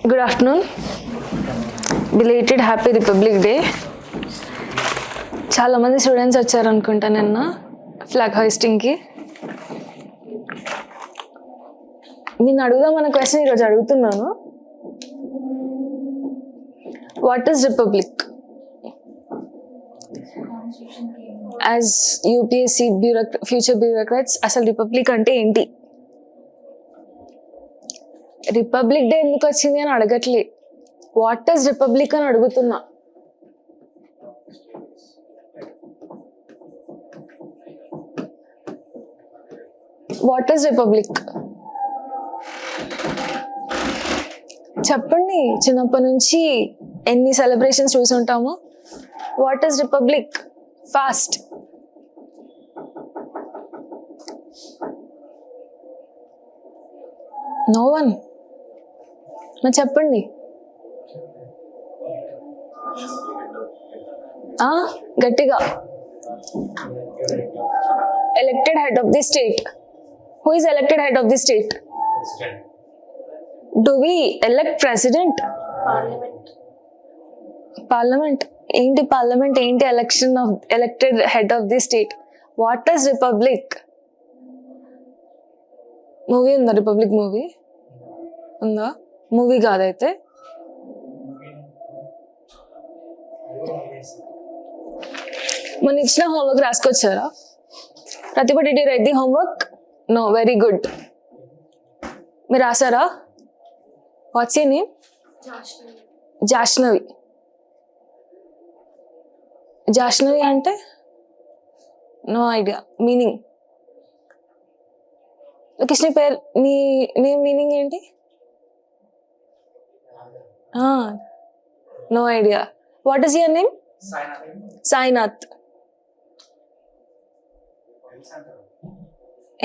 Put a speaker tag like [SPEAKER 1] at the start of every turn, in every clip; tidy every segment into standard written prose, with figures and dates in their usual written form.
[SPEAKER 1] Good afternoon. Belated Happy Republic Day. చాలా మంది students వచ్చారు అనుకుంటా నిన్న ఫ్లాగ్ హోయిస్టింగ్కి. నేను అడుగుదాం అన్న క్వశ్చన్ ఈరోజు అడుగుతున్నాను. What is republic? As UPSC future bureaucrats అసలు రిపబ్లిక్ అంటే ఏంటి? రిపబ్లిక్ డే ఎందుకు వచ్చింది అని అడగట్లే, వాట్ ఈస్ రిపబ్లిక్ అని అడుగుతున్నా. వాట్ ఈస్ రిపబ్లిక్ చెప్పండి. చిన్నప్పటి నుంచి ఎన్ని సెలబ్రేషన్స్ చూసుంటాము. What is republic? Fast. No one. మరి చెప్పండి. గట్టిగా. Elected head of the state. Who is elected head of the state? Do we elect president? Parliament. ఏంటి పార్లమెంట్? ఏంటి election of elected head of the state? What is republic? Movie ఉందా? Republic movie ఉందా? Movie కాదైతే. మన ఇచ్చిన homework రాసుకొచ్చారా? Pratibha, did you write the homework? No, very good. మీరు రాసారా? What's your name? Jashnavi. Jashnavi అంటే నో ఐడియా మీనింగ్. కృష్ణ పేరు, నీ నేమ్ మీనింగ్ ఏంటి? No idea. What is your name? Sainath.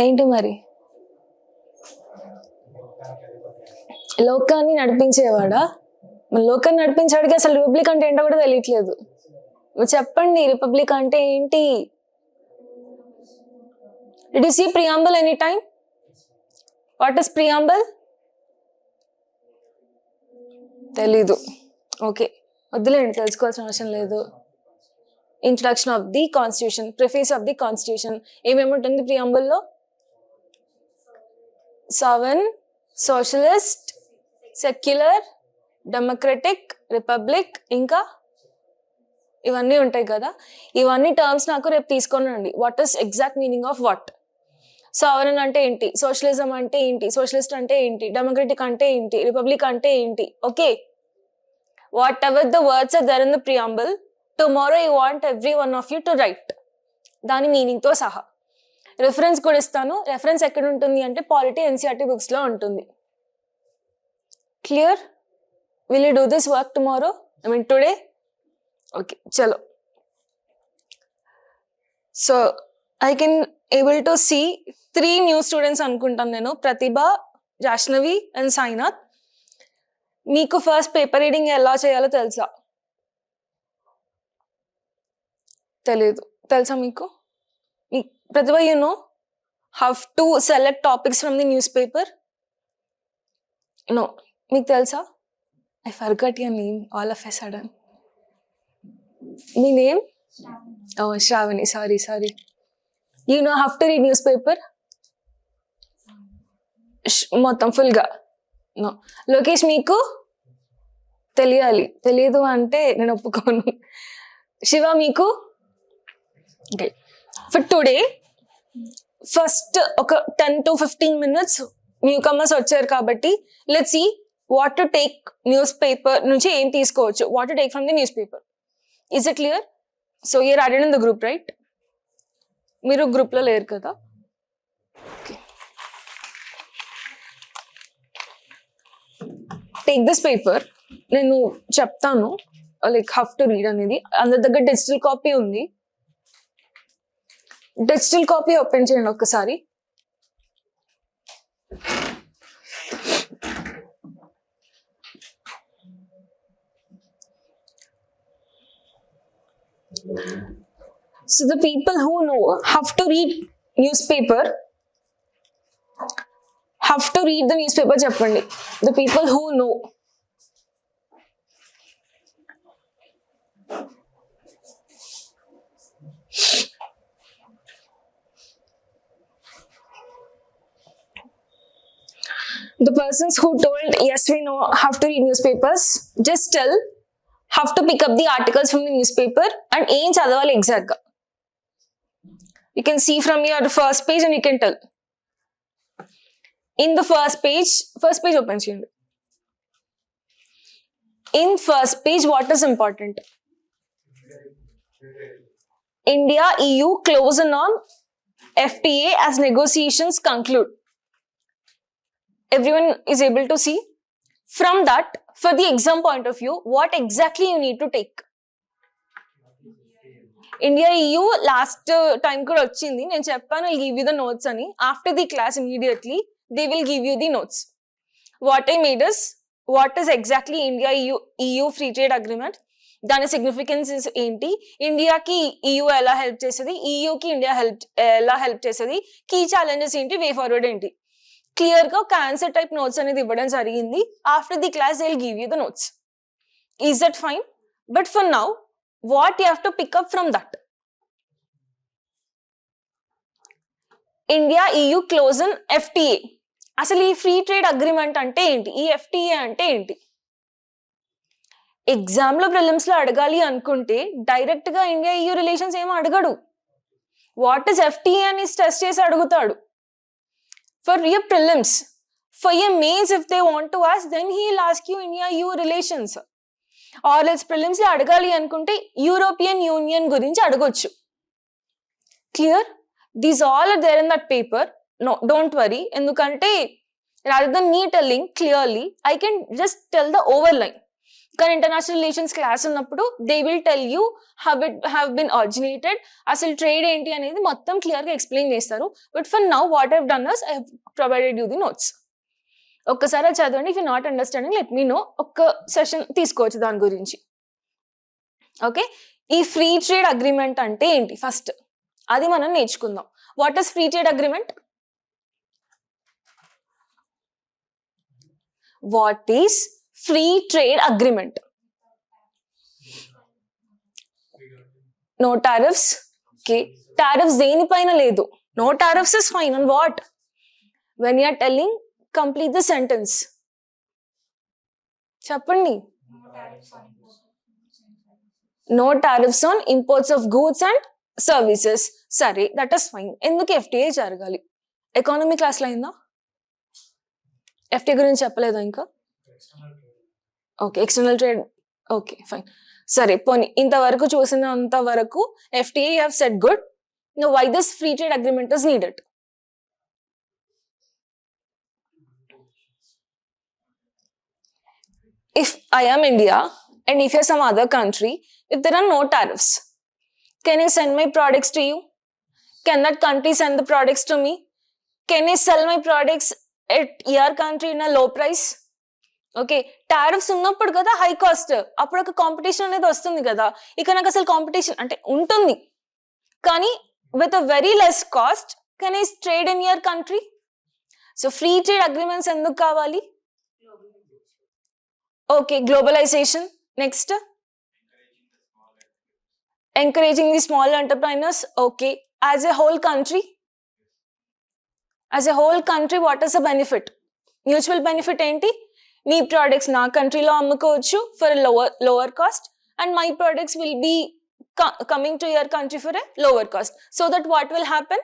[SPEAKER 1] ఏంటి మరి? లోకాన్ని నడిపించేవాడా? లోకాన్ని నడిపించాడికి అసలు రిపబ్లిక్ అంటే ఏంటో కూడా తెలియట్లేదు. చెప్పండి, రిపబ్లిక్ అంటే ఏంటి? Did you see preamble any time? What is preamble? తెలీదు. ఓకే, వద్దులేండి, తెలుసుకోవాల్సిన అవసరం లేదు. Introduction of the constitution, preface of the constitution. ఏమేముంటుంది ప్రియాంబుల్లో? Sovereign, socialist, secular, democratic, republic, ఇంకా ఇవన్నీ ఉంటాయి కదా. ఇవన్నీ టర్మ్స్ నాకు రేపు తీసుకొని రండి. What is exact meaning of what? Sovereign అంటే ఏంటి? సోషలిజం అంటే ఏంటి? సోషలిస్ట్ అంటే ఏంటి? డెమోక్రటిక్ అంటే ఏంటి? రిపబ్లిక్ అంటే ఏంటి? Okay, whatever the words are there in the preamble, tomorrow I want every one of you to write దాని మీనింగ్తో సహా. రెఫరెన్స్ కూడా ఇస్తాను. రెఫరెన్స్ ఎక్కడ ఉంటుంది అంటే పాలిటీ ఎన్సీఆర్టీ బుక్స్లో ఉంటుంది. Clear? Will you do this work tomorrow? I mean today? Okay, చలో. So I can able to see 3 new students అనుకుంటాను నేను, ప్రతిభ, జాష్నవి అండ్ సాయినాథ్. మీకు ఫస్ట్ పేపర్ రీడింగ్ ఎలా చేయాలో తెలుసా? తెలీదు. తెలుసా మీకు? Pratibha, you know how to select topics from the news paper? No. మీకు తెలుసా? I forgot your name all of a sudden. మీ name? Oh, Shravani. Sorry. You know how to read news paper మొత్తం ఫుల్గా? నో. లోకేష్, మీకు తెలియాలి. తెలియదు అంటే నేను ఒప్పుకోను. శివ, మీకు? ఓకే, ఫర్ టుడే ఫస్ట్ ఒక 10 to 15 minutes న్యూ కమర్స్ వచ్చారు కాబట్టి let's see what to take newspaper నుంచి ఏం తీసుకోవచ్చు. What to take from the news paper. Is it clear? So you're added in the group, right? మీరు గ్రూప్లో లేరు కదా. Take this paper. నేను చెప్తాను లైక్ హౌ టు రీడ్ అనేది. అందరి దగ్గర డిజిటల్ కాపీ ఉంది. డిజిటల్ కాపీ ఓపెన్ చేయండి ఒక్కసారి. So the people who know how to read newspaper have to read the newspaper చెప్పండి. The people who know The persons who told yes we know have to read newspapers, just tell have to pick up the articles from the newspaper and ఏం చదవాలి exact గా. You can see from your first page and you can tell. In the first page open చేయండి. In first page what is important? India EU close on FTA as negotiations conclude. Everyone is able to see. From that, for the exam point of view, what exactly you need to take? India EU last time kuda ochindi nenu cheppanu I'll give you the notes ani. After the class immediately they will give you the notes. What I made is what is exactly India EU free trade agreement, దాని significance ఏంటి, ఇండియాకి EU ఎలా help చేసేది, EUకి India ఎలా help చేసేది, key challenges ఏంటి, way forward ఏంటి, clear గా ఒక ఆన్సర్ టైప్ నోట్స్ అనేది ఇవ్వడం జరిగింది. After the class they will give you the notes. Is that fine? But for now what you have to pick up from that? India EU close in FTA. అసలు ఈ free trade agreement అంటే ఏంటి, ఈ FTA అంటే ఏంటి? Exam లో prelims లో అడగాలి అనుకుంటే డైరెక్ట్ గా ఇండియా EU రిలేషన్స్ ఏమో అడగడు. వాట్ ఇస్ FTA అని టెస్ట్ చేసి అడుగుతాడు. For your prelims, for your mains, if they want to ask, then he'll ask you India EU relations. Or else prelims lo adagali anukunte European Union gurinchi adagochu. Clear? These all are there in that paper. No, don't worry. Endukante rather than me telling clearly, I can just tell the overline. Kan international relations class unnappudu they will tell you how it have been originated, asalu trade enti anedi mottam clear ga explain chestaru. But for now what I have done is I have provided you the notes. ఒక్కసారి చదవండి. if you not understanding let me know, ఒక్క session తీసుకోవచ్చు దాని గురించి. Okay, ఈ free trade agreement అంటే ఏంటి first అది మనం నేర్చుకుందాం. What is free trade agreement? What is free trade agreement? No tariffs. Okay, tariffs దేనిపైన లేదు. No tariffs is fine on what? When you are telling complete the sentence. చెప్పండి. No tariffs on imports of goods and services. సరే, that is fine. ఎందుకు FTA జరగాలి? Economy క్లాస్లో అయిందా? FTA గురించి చెప్పలేదా ఇంకా? Okay, external trade. Okay fine. సరే పోనీ ఇంతవరకు చూసినంత వరకు FTA you have said good. Now why this free trade agreement is needed? If I am India and if you're some other country, if there are no tariffs, can I send my products to you? Can that country send the products to me? Can I sell my products at your country in a low price? Okay, tariffs ఉన్నప్పుడు కదా high cost, అప్పుడు ఒక competition అనేది వస్తుంది కదా. ఇక నాకు అసలు కాంపిటీషన్ అంటే ఉంటుంది కానీ with a very less cost can I trade in your country. So free trade agreements ఎందుకు కావాలి? Okay, globalization. Next encouraging the small enterpreneurs. Okay, as a whole country what is the benefit? Mutual benefit ఏంటి? మీ products నా కంట్రీలో అమ్ముకోవచ్చు for a lower cost and my products will be coming to your country for a lower cost. So that what will happen?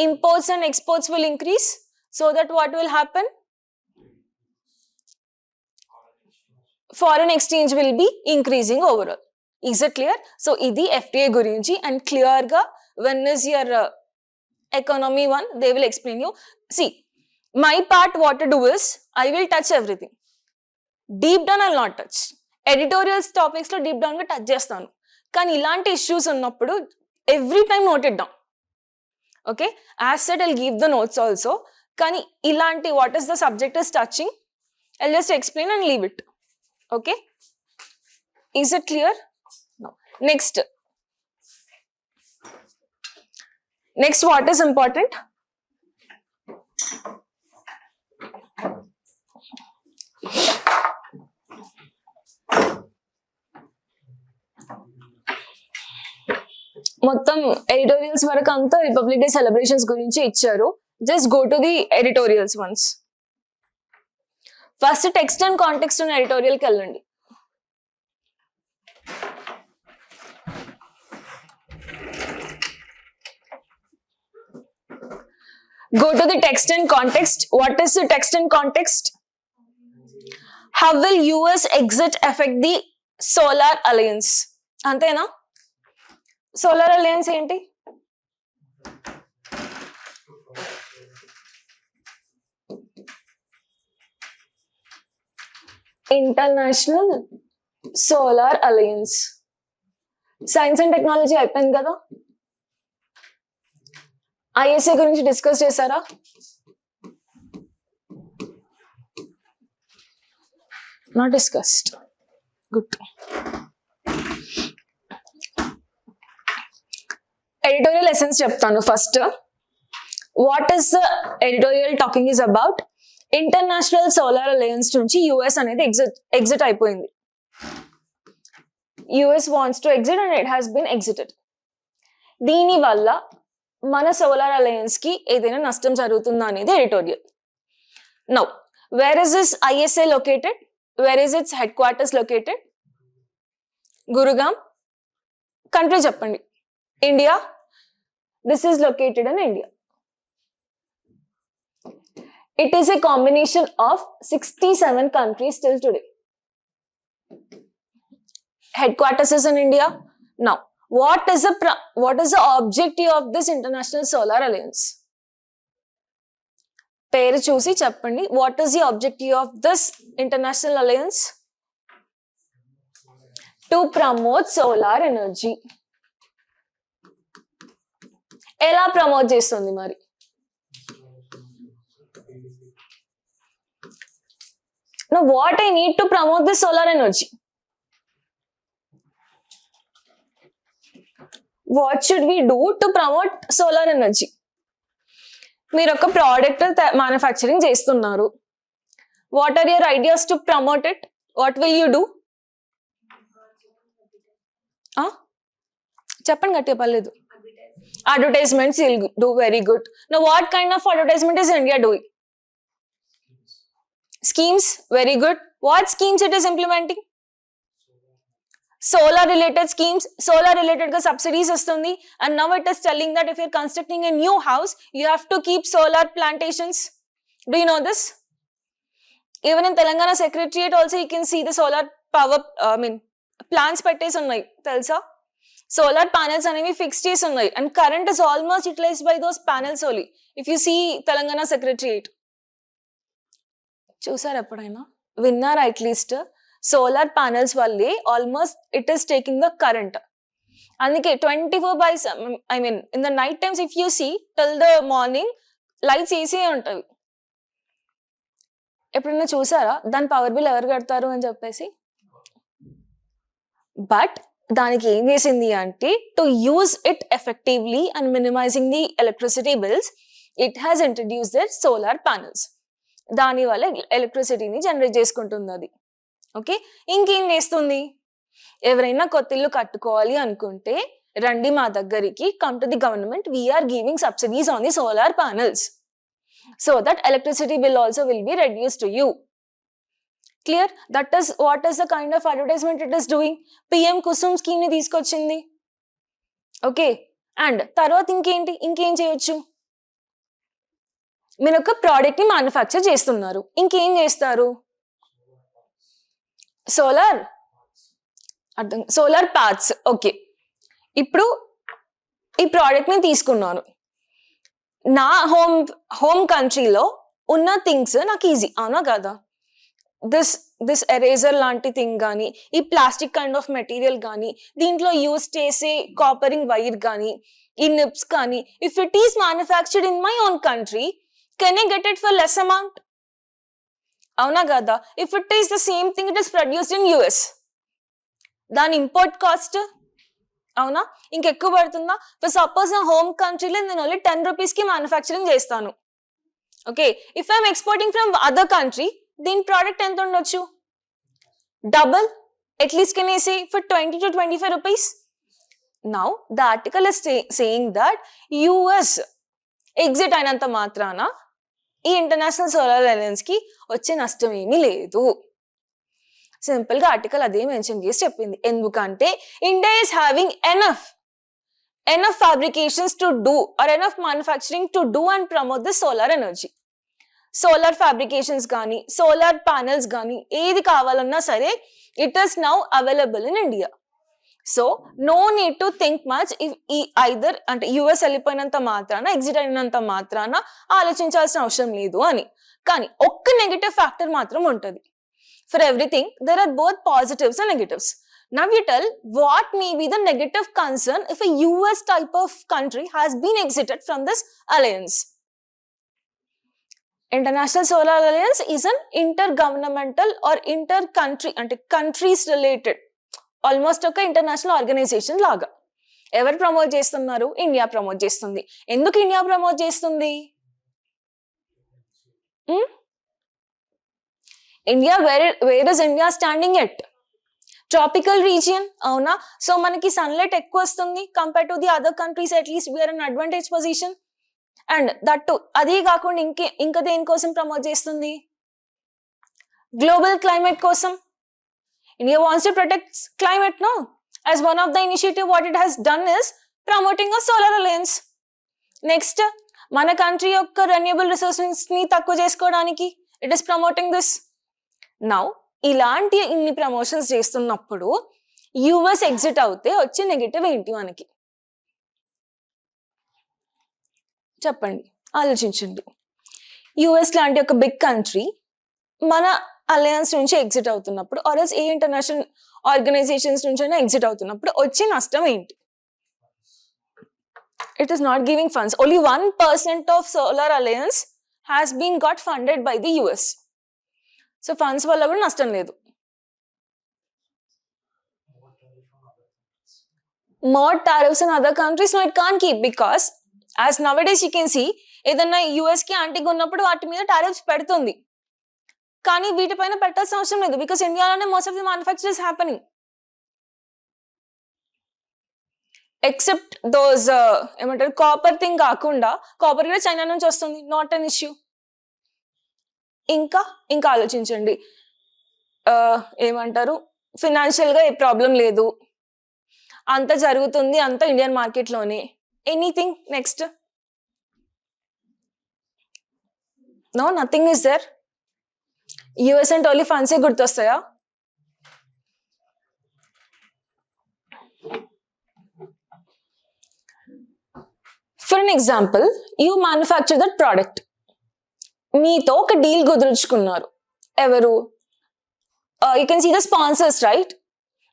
[SPEAKER 1] Imports and exports will increase. So that what will happen? Foreign exchange will be increasing overall. Is it clear? So ఇది FTA గురించి and clear గా when is your economy one they will explain you. See, my part what to do is I will touch everything. Deep down I will not touch. Editorials topics లో deep down గా touch చేస్తాను కానీ ఇలాంటి issues ఉన్నప్పుడు every time note it down. Okay, as said I'll give the notes also కానీ ఇలాంటి what is the subject is touching I'll just explain and leave it. Okay, is it clear? No. Next what is important? మొత్తం editorials వరకు అంతా republic day celebrations గురించి ఇచ్చారు. Just go to the editorials once. First text and context ఉన్న ఎడిటోరియల్కి వెళ్ళండి. Go to the text and context. What is the text and context? How will US exit affect the solar alliance? Antena? Solar alliance enti? International Solar Alliance. Science and technology అయిపోయింది కదా. ISA గురించి discuss చేశారా? Not discussed. Good. Editorial essence చెప్తాను first. What is the editorial talking is about? International solar alliance నుంచి US అనేది exit అయిపోయింది. US wants to exit and it has been exited. దీని వల్ల మన సోలార్ అలయన్స్ కి ఏదైనా నష్టం జరుగుతుందా అనేది editorial. Now where is this ISA located? Where is its headquarters located? Gurugram. Country చెప్పండి. India. This is located in India. It is a combination of 67 countries till today. Headquarters is in India. Now, what is the objective of this International Solar Alliance? Peru చూసి చెప్పండి. What is the objective of this International Alliance? To promote solar energy. ఎలా promote చేస్తుంది మరి? Now, what I need to promote this solar energy? What should we do to promote solar energy? మీరు ఒక product manufacturing చేస్తున్నారు. What are your ideas to promote it? What will you do? చెప్పండి గట్టిగా, పర్లేదు. Advertisements you'll do very good. Now, what kind of advertisement is India doing? Schemes, very good. What schemes it is implementing? Solar related schemes. Solar related ga subsidies vastundi, and now it is telling that if you're constructing a new house, you have to keep solar plantations. Do you know this? Even in Telangana Secretariat also you can see the solar power plants pettesi unnai telsa. Solar panels అనేవి fix చేసి ఉన్నాయి, and current is almost utilized by those panels only. If you see Telangana Secretariat, చూసారు ఎప్పుడైనా? విన్నారా? At least solar panels వల్లే almost it is taking the current. అందుకే 24/7 in the night times if you see till the morning lights వేసే ఉంటాయి. ఎప్పుడైనా చూసారా దాని పవర్ బిల్ ఎవరు కడతారు అని చెప్పేసి? బట్ దానికి ఏం చేసింది అంటే, to use it effectively and minimizing the electricity bills, it has introduce their solar panels. దాని వల్ల ఎలక్ట్రిసిటీని జనరేట్ చేసుకుంటుంది అది. ఓకే, ఇంకేం చేస్తుంది? ఎవరైనా కొత్త ఇల్లు కట్టుకోవాలి అనుకుంటే రండి మా దగ్గరికి, come to the government, we're giving subsidies on the solar panels so that electricity bill also will be reduce to you. Clear? That is what is the kind of advertisement it is doing. PM Kusum scheme ని తీసుకొచ్చింది. Okay, and తర్వాత ఇంకేం చేయొచ్చు? మీరు ఒక product ని manufacture చేస్తున్నారు, ఇంకేం చేస్తారు? Solar pods. ఓకే, ఇప్పుడు ఈ ప్రోడక్ట్ ని తీసుకున్నాను, నా హోమ్ కంట్రీలో ఉన్న థింగ్స్ నాకు ఈజీ, అవునా కదా? దిస్ ఎరేజర్ లాంటి థింగ్ కానీ, ఈ ప్లాస్టిక్ కైండ్ ఆఫ్ మెటీరియల్ కానీ, దీంట్లో యూజ్ చేసే కాపరింగ్ వైర్ కానీ, ఈ నిప్స్ కానీ, if it is manufactured in my own country, can I get it for less amount? అవునా కదా? If it is the same thing, it is produced in US, దాని import cost అవునా ఇంకెక్కువ పడుతుందా? ఫర్ సపోజ్ నా home కంట్రీలో నేను only 10 rupees కి మ్యానుఫ్యాక్చరింగ్ చేస్తాను. Okay, if I'm exporting from other country, దీని ప్రోడక్ట్ ఎంత ఉండొచ్చు? Double, at least can I say for 20 to 25 rupees. Now the article is saying that US exit అయినంత మాత్రాన ఈ ఇంటర్నేషనల్ సోలార్ అలయన్స్ కి వచ్చే నష్టం ఏమీ లేదు. సింపుల్ గా ఆర్టికల్ అదే మెన్షన్ చేసి చెప్పింది. ఎందుకంటే India is having enough fabrications to do or enough manufacturing to do and promote the solar energy. Solar fabrications కానీ సోలార్ ప్యానెల్స్ కానీ ఏది కావాలన్నా సరే it is now available in India. So no need to think much if ఈ either అంటే US వెళ్ళిపోయినంత మాత్రాన exit అయినంత మాత్రాన ఆలోచించాల్సిన అవసరం లేదు అని. కానీ ఒక్క నెగటివ్ ఫ్యాక్టర్ మాత్రం ఉంటుంది. For everything there are both positives and negatives. Now you tell what may be the negative concern if a US type of country has been exited from this alliance. International Solar Alliance is an intergovernmental or inter-country అంటే countries related almost ఒక international organization లాగా. ఎవరు promote చేస్తున్నారు? India promote చేస్తుంది. ఎందుకు India promote చేస్తుంది? India where is India standing at? Tropical region, అవునా? So మనకి సన్లైట్ ఎక్కువ వస్తుంది compare to the other countries. At least we're an advantage position. And that అదే కాకుండా ఇంకా దేనికోసం ప్రమోట్ చేస్తుంది? గ్లోబల్ క్లైమేట్ కోసం. India wants to protect climate, no? As one of the initiative, what it has done is promoting a solar alliance. Next, మన country యొక్క renewable resources ని తక్కువ చేసుకోవడానికి it is promoting this. Now ఇలాంటి ఇన్ని promotions చేస్తున్నప్పుడు US exit అవుతే వచ్చే నెగటివ్ ఏంటి మనకి? చెప్పండి, ఆలోచించండి. యుఎస్ లాంటి ఒక బిగ్ కంట్రీ మన అలయన్స్ నుంచి ఎగ్జిట్ అవుతున్నప్పుడు ఆర్ఎల్స్ ఏ ఇంటర్నేషనల్ ఆర్గనైజేషన్స్ నుంచి ఎగ్జిట్ అవుతున్నప్పుడు వచ్చే నష్టం ఏంటి? It is not giving funds. Only 1% of solar alliance has been got funded by the US. So funds వల్ల కూడా నష్టం లేదు. More tariffs in other countries, no, it can't keep, because as nowadays you can see, ఏదన్నా US కి యాంటీగా ఉన్నప్పుడు వాటి మీద tariffs పెడుతుంది. కానీ వీటిపైన పెట్టాల్సిన అవసరం లేదు, బికాస్ ఇండియాలోనే most of the manufacture is happening. Except those ఏమంటారు కాపర్ థింగ్ కాకుండా, కాపర్ కూడా చైనా నుంచి వస్తుంది, నాట్ అన్ ఇష్యూ. ఇంకా ఆలోచించండి, ఏమంటారు ఫినాన్షియల్ గా ఏ ప్రాబ్లం లేదు, అంత జరుగుతుంది అంత ఇండియన్ మార్కెట్ లోనే. Anything next? No, nothing is there. US అంటే ఓన్లీ ఫండ్సే గుర్తొస్తాయా? For an example, you manufacture that product. మీతో ఒక డీల్ కుదుర్చుకున్నారు. ఎవరు? You can see the sponsors, right?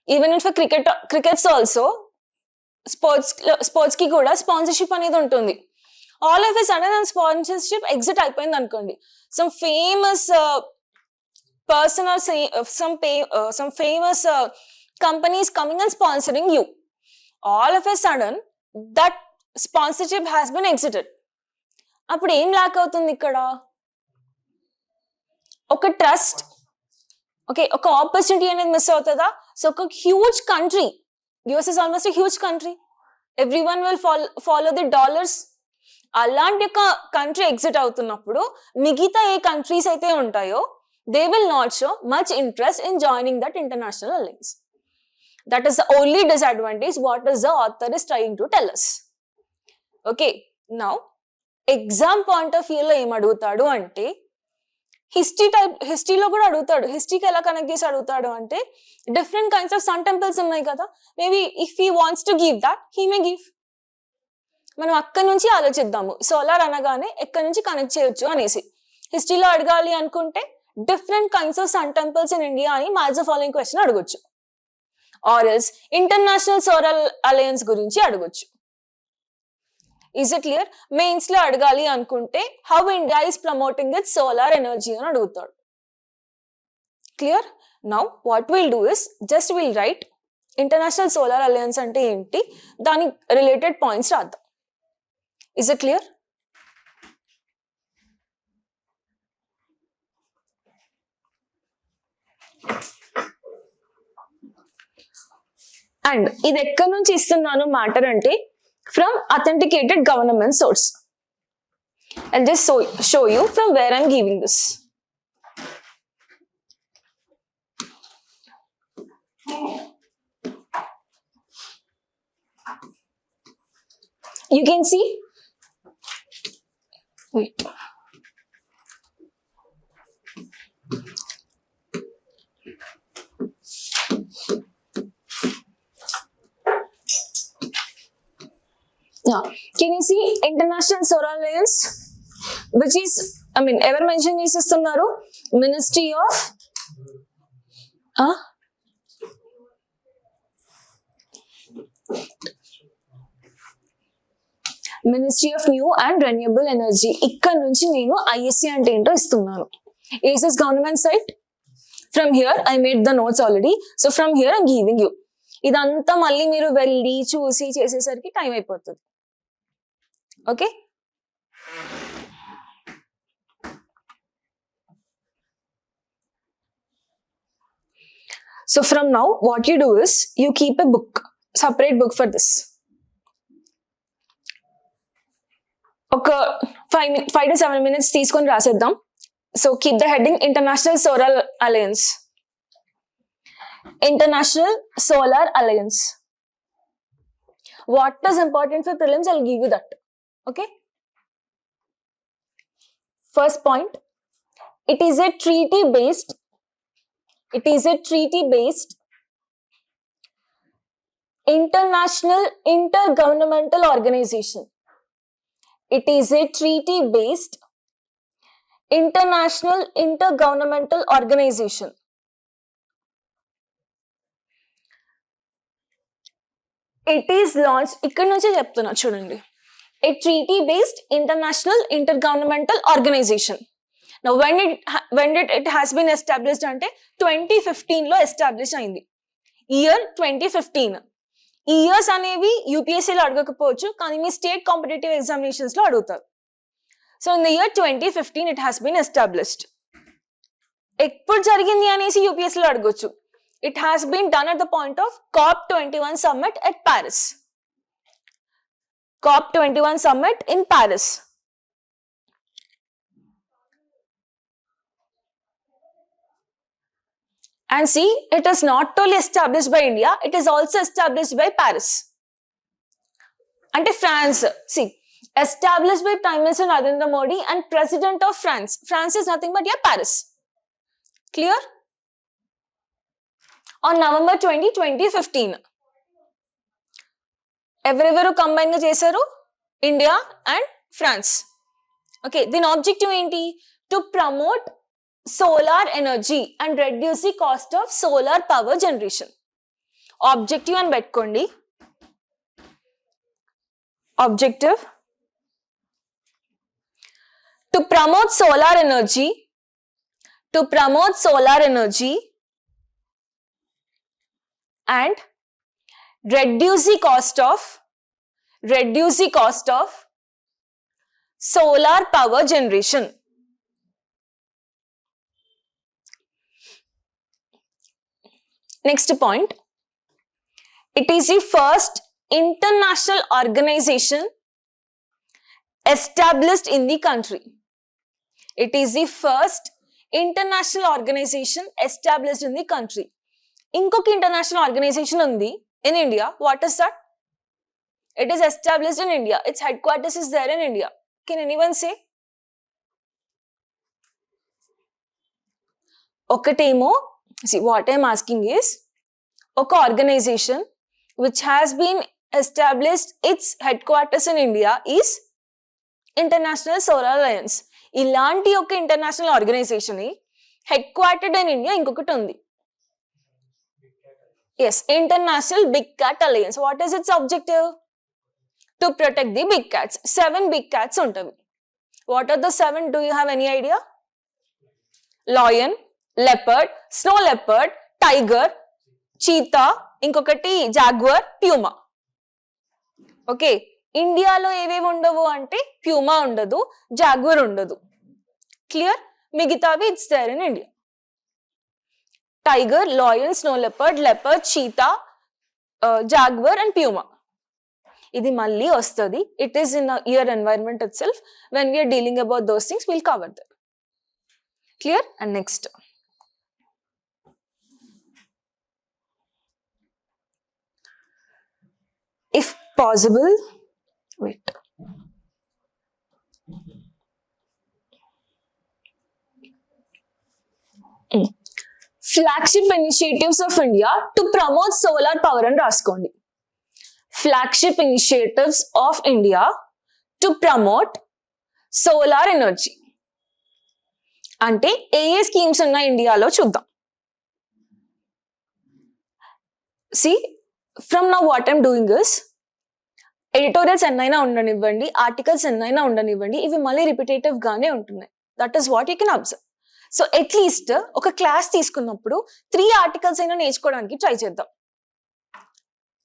[SPEAKER 1] Even for crickets also, sports కి కూడా స్పాన్సర్షిప్ అనేది ఉంటుంది. All of a sudden sponsorship exit అయిపోయింది అనుకోండి, some famous person or some famous companies coming and sponsoring you. All of a sudden that sponsorship has been exited. అప్పుడు ఏం lock అవుతుంది ఇక్కడ? ఒక ట్రస్ట్, ఓకే, ఒక ఆపర్చునిటీ అనేది మిస్ అవుతుందా? సో ఒక huge country, US is almost a huge country, everyone will follow the dollars. అలాంటి ఒక కంట్రీ ఎగ్జిట్ అవుతున్నప్పుడు మిగతా ఏ కంట్రీస్ అయితే ఉంటాయో they will not show much interest in joining that international alliance. That is the only disadvantage what is the author is trying to tell us. Okay, now exam point of view lo em adugutadu ante history lo kuda adugutadu. History ki ela connect chesi adugutadu ante different kinds of sun temples unnai kada, maybe if he wants to give that he may give. మనం అక్కడి నుంచి ఆలోచిద్దాము, solar అనగానే ఎక్కడి నుంచి connect చేయొచ్చు అనేసి. హిస్టరీలో అడగాలి అనుకుంటే different kinds of sun temples in India అని మ్యాచ్ ద ఫాలోయింగ్ క్వశ్చన్ అడగొచ్చు, or else international solar alliance గురించి అడగొచ్చు. Is it clear? మెయిన్స్ లో అడగాలి అనుకుంటే how India is promoting it solar energy అని అడుగుతాడు. Clear? Now what will do is just will write international solar alliance అంటే ఏంటి, దాని రిలేటెడ్ పాయింట్స్ రాద్దాం. Is it clear? అండ్ ఇది ఎక్కడి నుంచి ఇస్తున్నాను మ్యాటర్ అంటే from authenticated government source. I'll just show you from where I'm giving this. You can see. Wait. Yeah. Can you see International Solar Alliance, which is, ever mention చేస్తున్నారు Ministry of Ministry of New and Renewable Energy. ఇక్కడ నుంచి నేను ISC అంటే ఏంటో ఇస్తున్నాను. Is this government site? From here I made the notes already. So from here I'm giving you. ఇదంతా మళ్ళీ మీరు వెళ్ళి చూసి చేసేసరికి టైం అయిపోతుంది. Okay, so from now what you do is you keep a book, separate book for this. ఒక 5 to 7 minutes తీసుకొని రాసేద్దాం. So keep the heading International Solar Alliance. International Solar Alliance. What is important for prelims? I'll give you that. Okay. First point. It is a treaty-based. It is a treaty-based international intergovernmental organization. It is a treaty-based international intergovernmental organization. It is launched, ఇక్కడ నుంచే చెప్తున్నా చూడండి, a treaty-based international intergovernmental organization. Now when it has been established అంటే 2015 లో establish అయింది. Year 2015. ఈ years అనేవి యూపీఎస్సీలో అడగకపోవచ్చు, కానీ మీ స్టేట్ కాంపిటేటివ్ ఎగ్జామినేషన్స్ లో అడుగుతారు. So in the year 2015 it has been established. ఎప్పుడు జరిగింది అనేసి యూపీఎస్సీలో అడగొచ్చు. It has been done at the point of COP21 summit at Paris. COP21 summit in Paris. And see, it is not only established by India, it is also established by Paris. And France, see, established by Prime Minister Narendra Modi and President of France. France is nothing but Paris. Clear? On November 20, 2015. ఎవరెవరు combine గా చేశారు? India and France. Okay, దీని objective ఏంటి? To promote solar energy and reduce the cost of solar power generation. Objective అని పెట్టుకోండి. Objective to promote solar energy, to promote solar energy and reduce the cost of solar power generation. Next point, it is the first international organization established in the country. It is the first international organization established in the country. ఇంకొక international organization ఉంది in India. What is that? It is established in India. Its headquarters is there in India. Can anyone say? ఒకటేమో, what I'm asking is, ఒక organization which has been established its headquarters in India is international solar alliance. ఇలాంటి ఒక international organization headquartered in India ఇంకొకటి ఉంది. Yes, International Big Cat Alliance. What is its objective? To protect the big cats. 7 big cats untavi. What are the 7? Do you have any idea? Lion, leopard, snow leopard, tiger, cheetah, inkokati jaguar, puma. Okay, ఇండియాలో ఏవేవి ఉండవు అంటే Puma ఉండదు, Jaguar ఉండదు. Clear? మిగతావి it's there in India. Tiger, lion, snow leopard, cheetah, jaguar and puma. ఇది మళ్ళీ వస్తుంది. It is in your environment itself. When we're dealing about those things will cover that. Clear? And next, if possible, wait, flagship initiatives of India to promote solar power అని రాసుకోండి. flagship initiatives of India to promote solar energy అంటే ఏ schemes ఉన్నాయి ఇండియాలో చూద్దాం. See, from now what I'm doing is, editorials ఎన్నైనా ఉండనివ్వండి, articles ఎన్నైనా ఉండనివ్వండి, ఇవి మళ్ళీ రిపిటేటివ్ గానే ఉంటున్నాయి. That is what you can observe. So at least ఒక క్లాస్ తీసుకున్నప్పుడు 3 ఆర్టికల్స్ అయినా నేర్చుకోవడానికి ట్రై చేద్దాం.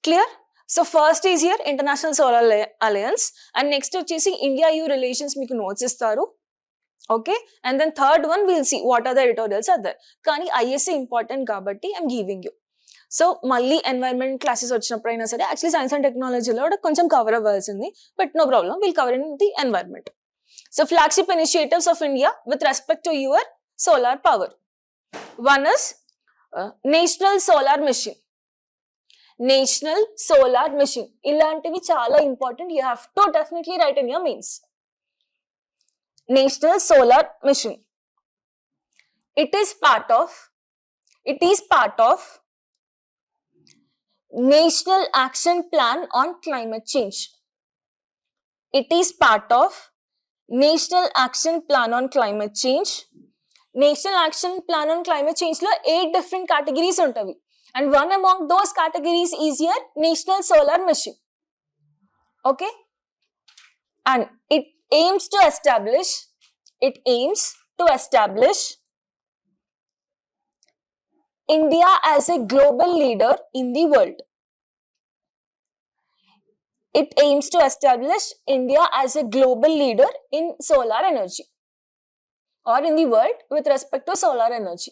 [SPEAKER 1] Clear? So first is here international solar alliance, and next వచ్చేసి ఇండియా యూ రిలేషన్స్ మీకు నోట్స్ ఇస్తారు. Okay, and then third one will see what are the editorials are there. కానీ ISA important కాబట్టి I'm giving you. So మళ్ళీ environment classes వచ్చినప్పుడు అయినా సరే, actually science and టెక్నాలజీలో కూడా కొంచెం కవర్ అవ్వాల్సింది, but no problem, will cover in the environment. So flagship initiatives of India with respect to your solar power. One is national solar mission. National solar mission ఇలాంటివి చాలా important. You have to definitely write in your mains. National solar mission, it is part of National Action Plan on Climate Change. It is part of National Action Plan on Climate Change. National Action Plan on Climate Change lo 8 different categories untavi, and one among those categories is your National Solar Mission. Okay, and it aims to establish India as a global leader in the world. It aims to establish India as a global leader in solar energy or in the world with respect to solar energy.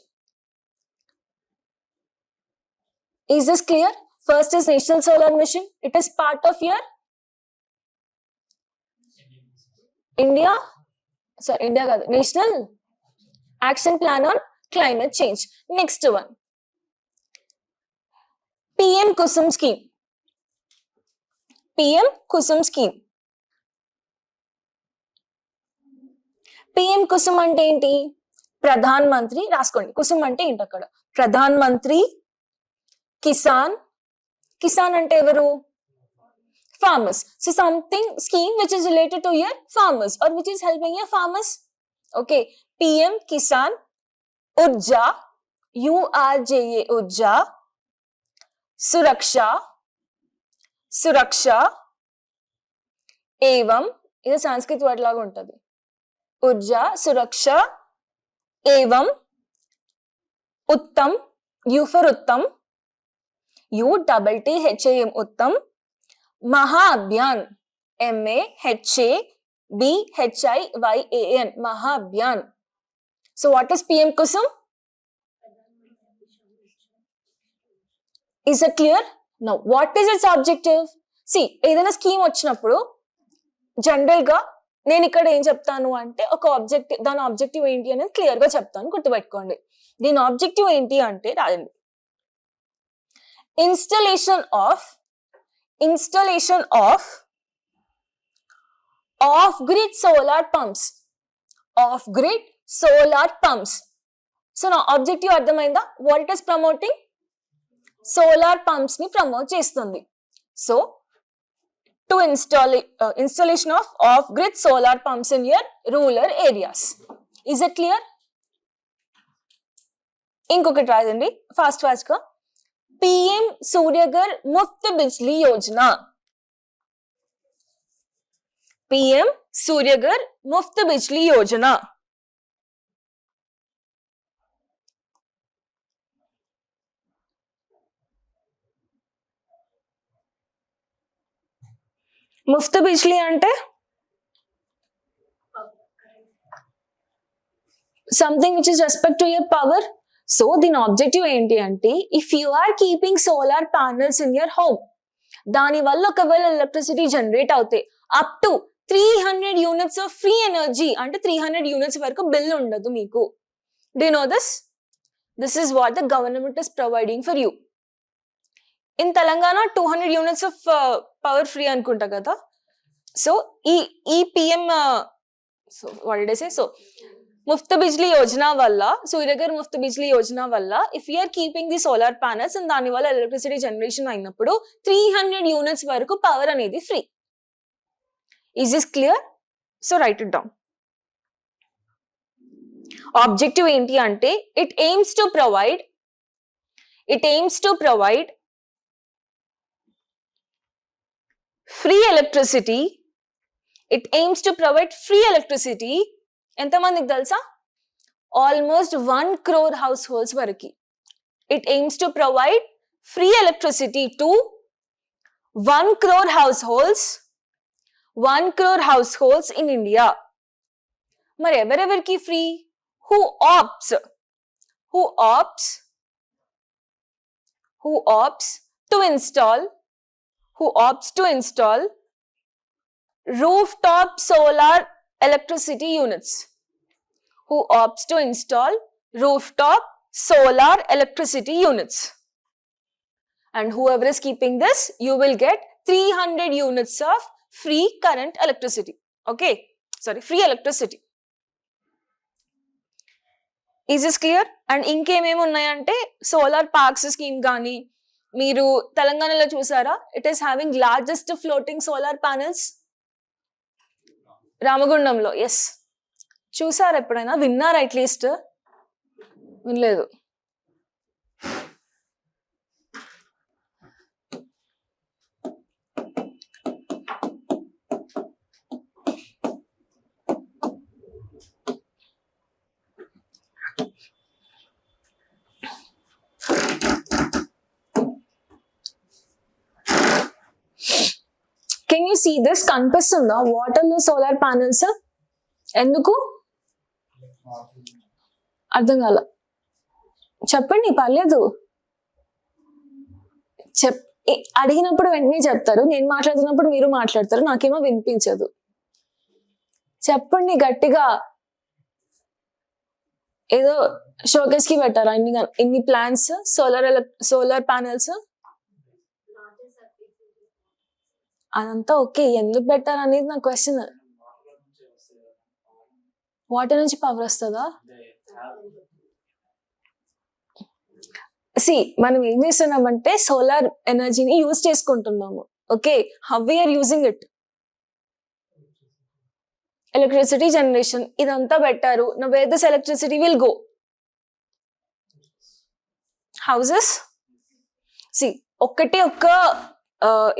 [SPEAKER 1] Is this clear? First is National Solar Mission. It is part of your National Action Plan on Climate Change. Next one, PM Kusum Scheme. PM Kusum Scheme. PM Kusum అంటే ఏంటి? ప్రధాన్ మంత్రి రాసుకోండి. కుసుమ్ అంటే ఏంటి అక్కడ? ప్రధాన్ మంత్రి కిసాన్ అంటే ఎవరు? farmers. So something scheme which is related to your farmers or which is helping your farmers. Okay, PM Kisan Urja, URJA Urja, Suraksha Evam, ఇది సంస్కృత వర్డ్ లాగా ఉంటుంది. Urja, Suraksha Evam, Uttam, U for Uttam, UTTHAM Uttam, Mahabhyan, MAHABHIYAN, Mahabhyan. So what is PM Kusum? Is it clear? Now what is its objective? See, ఏదైనా scheme వచ్చినప్పుడు general గా నేను ఇక్కడ ఏం చెప్తాను అంటే ఒక ఆబ్జెక్టివ్, దాని ఆబ్జెక్టివ్ ఏంటి అనేది క్లియర్ గా చెప్తాను, గుర్తుపెట్టుకోండి. దీని ఆబ్జెక్టివ్ ఏంటి అంటే రాయండి, installation of off-grid solar pumps. Off-grid solar pumps. So now objective అర్థమైందా? What it is promoting? Solar pumps ని promote చేస్తుంది. So to installation of off-grid solar pumps in your rural areas. Is it clear? ఇంకొకటి రాయండి fast గా. PM Suryaghar Muft Bijli Yojana. PM Suryaghar Muft Bijli Yojana. Muft Bijli ante something which is respect to your power. So దీని objective ఏంటి అంటే, if you are keeping solar panels in your home, దాని వల్ల ఒకవేళ electricity generate అవుతే up to 300 units of free energy, అంటే 300 units వరకు bill ఉండదు మీకు. Do you know this? This is what the government is providing for you. In Telangana 200 units of power free అనుకుంటా కదా. సో ఈ PM so what did I say, so Muft Bijli Yojana వల్ల, సూర్యఘర్ ముఫ్త్ బిజ్లీ యోజన వల్ల if you're keeping the solar panels and దాని వల్ల electricity generation అయినప్పుడు 300 units వరకు power అనేది free. Is this clear? So write it down. Objective ఏంటి అంటే, it aims to provide free electricity. It aims to provide free electricity ఎంతమందికి తెలుసా? Almost 1 crore households వరకు. It aims to provide free electricity to 1 crore households in India. మరి ఎవరెవరికి free? Who opts to install rooftop solar electricity units. And whoever is keeping this, you will get 300 units of free current electricity. Okay, sorry, free electricity. Is this clear? And ఇంకేమేమి ఉన్నాయంటే, solar parks scheme కానీ మీరు తెలంగాణలో చూసారా, it is having largest floating solar panels రామగుండంలో. Yes, చూసారు ఎప్పుడైనా? విన్నారా? అట్లీస్ట్ వినలేదు. Can you see this? కనిపిస్తుందా వాటర్లో సోలార్ ప్యానెల్స్? ఎందుకు అర్థం కాల? చెప్పండి, పర్లేదు. అడిగినప్పుడు వెంటనే చెప్తారు, నేను మాట్లాడుతున్నప్పుడు మీరు మాట్లాడతారు, నాకేమో వినిపించదు. చెప్పండి గట్టిగా. ఏదో షోకేస్ కి పెట్టారా ఇన్ని ప్లాన్స్ సోలార్ ప్యానెల్స్? అదంతా ఓకే, ఎందుకు పెట్టారు అనేది నా క్వశ్చన్. వాటర్ నుంచి పవర్ వస్తుందా? మనం ఏం చేస్తున్నామంటే సోలార్ ఎనర్జీని యూజ్ చేసుకుంటున్నాము. Okay, how we are using it? Electricity generation ఇదంతా పెట్టారు. Now where this electricity will go? Houses. ఒక్క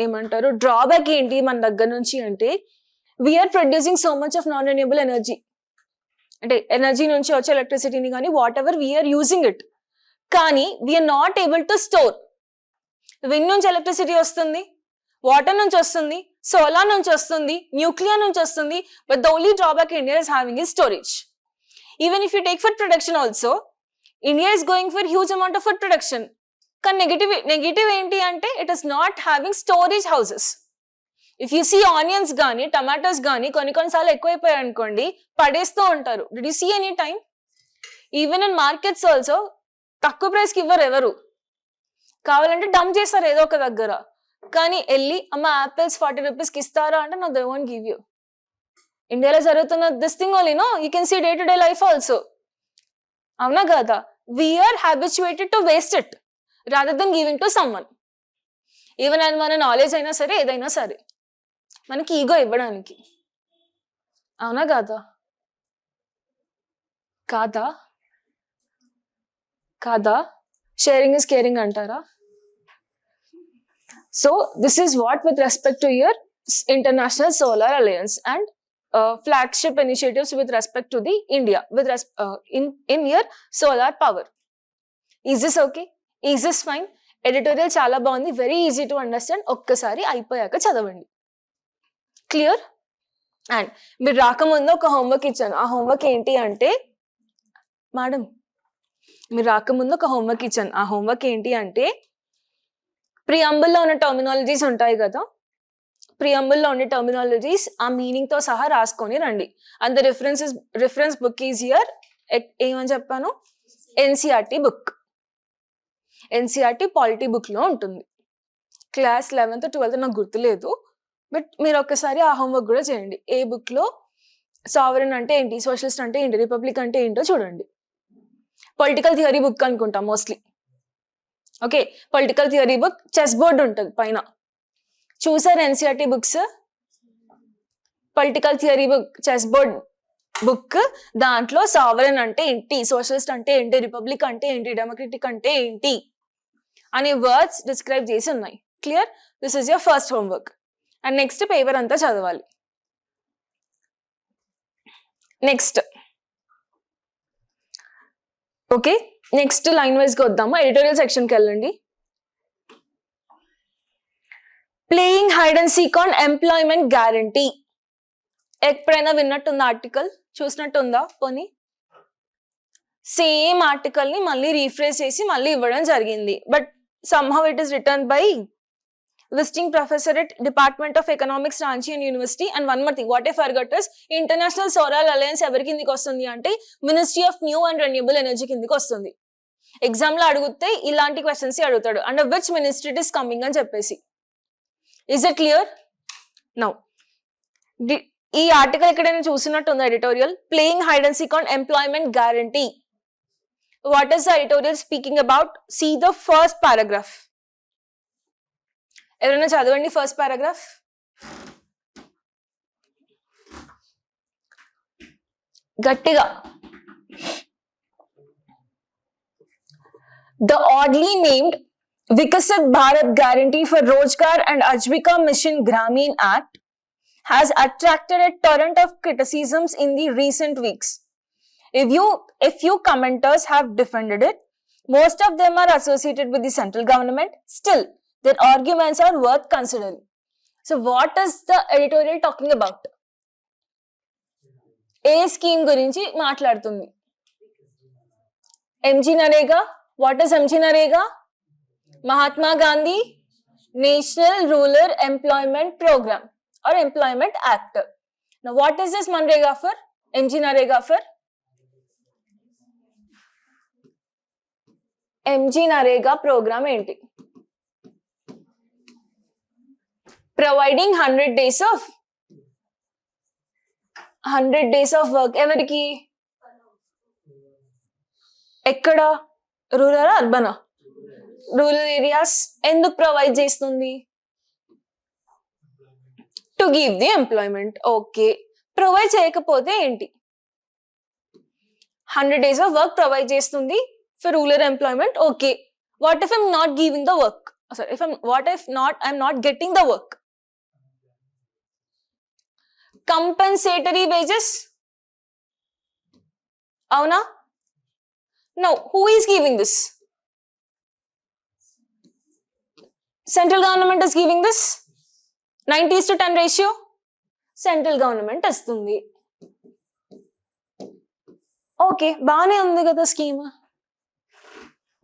[SPEAKER 1] ఏమంటారు డ్రాబ్యాక్ ఏంటి మన దగ్గర నుంచి అంటే, we are producing so much of non renewable energy. అంటే ఎనర్జీ నుంచి వచ్చే ఎలక్ట్రిసిటీని కానీ whatever we are using it, కానీ we are not able to store. Wind నుంచి ఎలక్ట్రిసిటీ వస్తుంది, వాటర్ నుంచి వస్తుంది, సోలార్ నుంచి వస్తుంది, న్యూక్లియర్ నుంచి వస్తుంది, but the only drawback India is having is storage. Even if you take food production also, India is going for huge amount of food production. కానీ negative ఏంటి అంటే, it is not having storage houses. If you see onions కానీ tomatoes కానీ కొన్నిసార్లు ఎక్కువైపోయాయి అనుకోండి, పడేస్తూ ఉంటారు. Did you see any time? Even in markets also తక్కువ ప్రైస్కి ఇవ్వరు ఎవరు, కావాలంటే డంప్ చేస్తారు ఏదో ఒక దగ్గర. కానీ వెళ్ళి అమ్మ యాపిల్స్ 40 రూపీస్కి ఇస్తారా అంటే, no, they won't give you. ఇండియాలో జరుగుతున్న this thing only, no, you can see day to day life also. అవునా కదా? We're habituated to waste it rather than giving to someone. Even అది మన నాలెడ్జ్ అయినా సరే, ఏదైనా సరే, మనకి ఈగో ఇవ్వడానికి. అవునా కాదా? కాదా? కాదా? షేరింగ్ ఇస్ కేరింగ్ అంటారా? So this is what with respect to your international solar alliance and flagship initiatives with respect to the India with in your solar power. Is this okay? Is this fine? Editorial చాలా బాగుంది, very easy to understand. ఒక్కసారి అయిపోయాక చదవండి. Clear? And మీరు రాకముందు ఒక homework ఇచ్చాను. ఆ హోంవర్క్ ఏంటి అంటే, మేడం మీరు రాకముందు ఒక హోంవర్క్ ఇచ్చాను. ఆ హోంవర్క్ ఏంటి అంటే ప్రియంబుల్లో ఉన్న టర్మినాలజీస్ ఉంటాయి కదా, ప్రియంబుల్లో ఉండే టర్మినాలజీస్ ఆ మీనింగ్ తో సహా రాసుకొని రండి. And the reference book is here. ఏమని చెప్పాను? NCERT book. NCERT polity book లో ఉంటుంది. క్లాస్ 11th 12th నాకు గుర్తులేదు, బట్ మీరు ఒక్కసారి ఆ హోంవర్క్ కూడా చేయండి. ఏ బుక్ లో సావరెన్ అంటే ఏంటి, సోషలిస్ట్ అంటే ఏంటి, రిపబ్లిక్ అంటే ఏంటో చూడండి. పొలిటికల్ థియరీ బుక్ అనుకుంటా mostly. Okay, political theory book, chess board ఉంటుంది పైన. చూసారు NCERT books? Political theory book, chess board book, దాంట్లో సావరెన్ అంటే ఏంటి, సోషలిస్ట్ అంటే ఏంటి, రిపబ్లిక్ అంటే ఏంటి, డెమోక్రటిక్ అంటే ఏంటి అనే వర్డ్స్ డిస్క్రైబ్ చేసి ఉన్నాయి. Clear? This is your first homework. And next paper అంతా చదవాలి. Next okay, next line wise గా వద్దాము. ఎడిటోరియల్ సెక్షన్ కి వెళ్ళండి. Playing hide and seek on employment guarantee. ఎప్పుడైనా విన్నట్టుందా ఆర్టికల్? చూసినట్టుందా? పోనీ సేమ్ ఆర్టికల్ ని మళ్ళీ రీఫ్రేజ్ చేసి మళ్ళీ ఇవ్వడం జరిగింది. But somehow it is written by visiting professor at Department of Economics, Ranchi and University. And one more thing, what I forgot is International Solar Alliance ఎవరికి కిందికి వస్తుంది అంటే Ministry of New and Renewable Energy కిందికి వస్తుంది. Exam లో అడిగితే ఇలాంటి questions అడుగుతాడు, under which ministry it is coming అని చెప్పేసి. Is it clear? నౌ ఈ ఆర్టికల్ ఎక్కడైనా చూసినట్టుంది editorial, playing hide and seek on employment guarantee. What is the editorial speaking about? See the first paragraph. ఎవరైనా చదవండి ఫస్ట్ పారాగ్రాఫ్. గట్టిగా. The oddly named Viksit Bharat Guarantee for Rozgar and Ajivika Mission Gramin Act has attracted a torrent of criticisms in the recent weeks. A few commenters have defended it. Most of them are associated with the central government. Still, their arguments are worth considering. So, what is the editorial talking about? A scheme gurinchi maatladutundi. MG Narega. What is MG Narega? Mahatma Gandhi National Rural Employment Program or Employment Act. Now, what is this Manrega for? MG Narega for? MG Narega program ఏంటి? Providing 100 days of work. ఎవరికి? ఎక్కడ? Rural అర్బనా? Rural areas. ఎందుకు provide చేస్తుంది? To give the employment. Okay, provide చేయకపోతే ఏంటి? 100 days of work provide చేస్తుంది for rural employment. Okay, what if I'm not giving the work? Sorry, I'm not getting the work? Compensatory wages. Avuna? No, who is giving this? Central government is giving this. 90:10 ratio. Central government istundi. Okay, బానే ఉంది కదా scheme.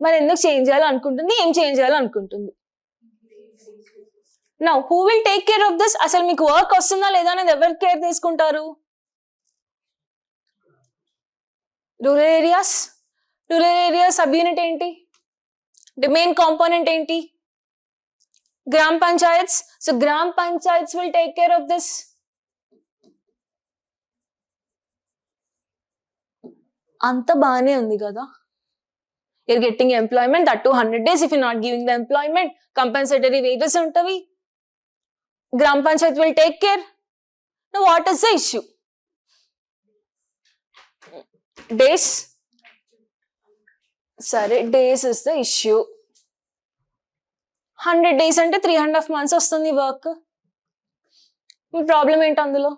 [SPEAKER 1] మరి ఎందుకు change చేయాలనుకుంటుంది? ఏం change చేయాలనుకుంటుంది? Now who will take care of this? అసలు మీకు వర్క్ వస్తుందా లేదా అనేది ఎవరు కేర్ తీసుకుంటారు? Rural areas. Rural area sub unit ఏంటి? మెయిన్ కాంపోనెంట్ ఏంటి? గ్రామ పంచాయత్స్. సో గ్రామ panchayats will take care of this. అంత బానే ఉంది కదా. You're getting employment, that too 100 days. If you're not giving the employment, compensatory wages untavi. Gram Panchayat will take care. Now, what is the issue? Days. Sorry, days is the issue. 100 days ante 3.5 months vastundi work. Problem ఏంటి అందులో?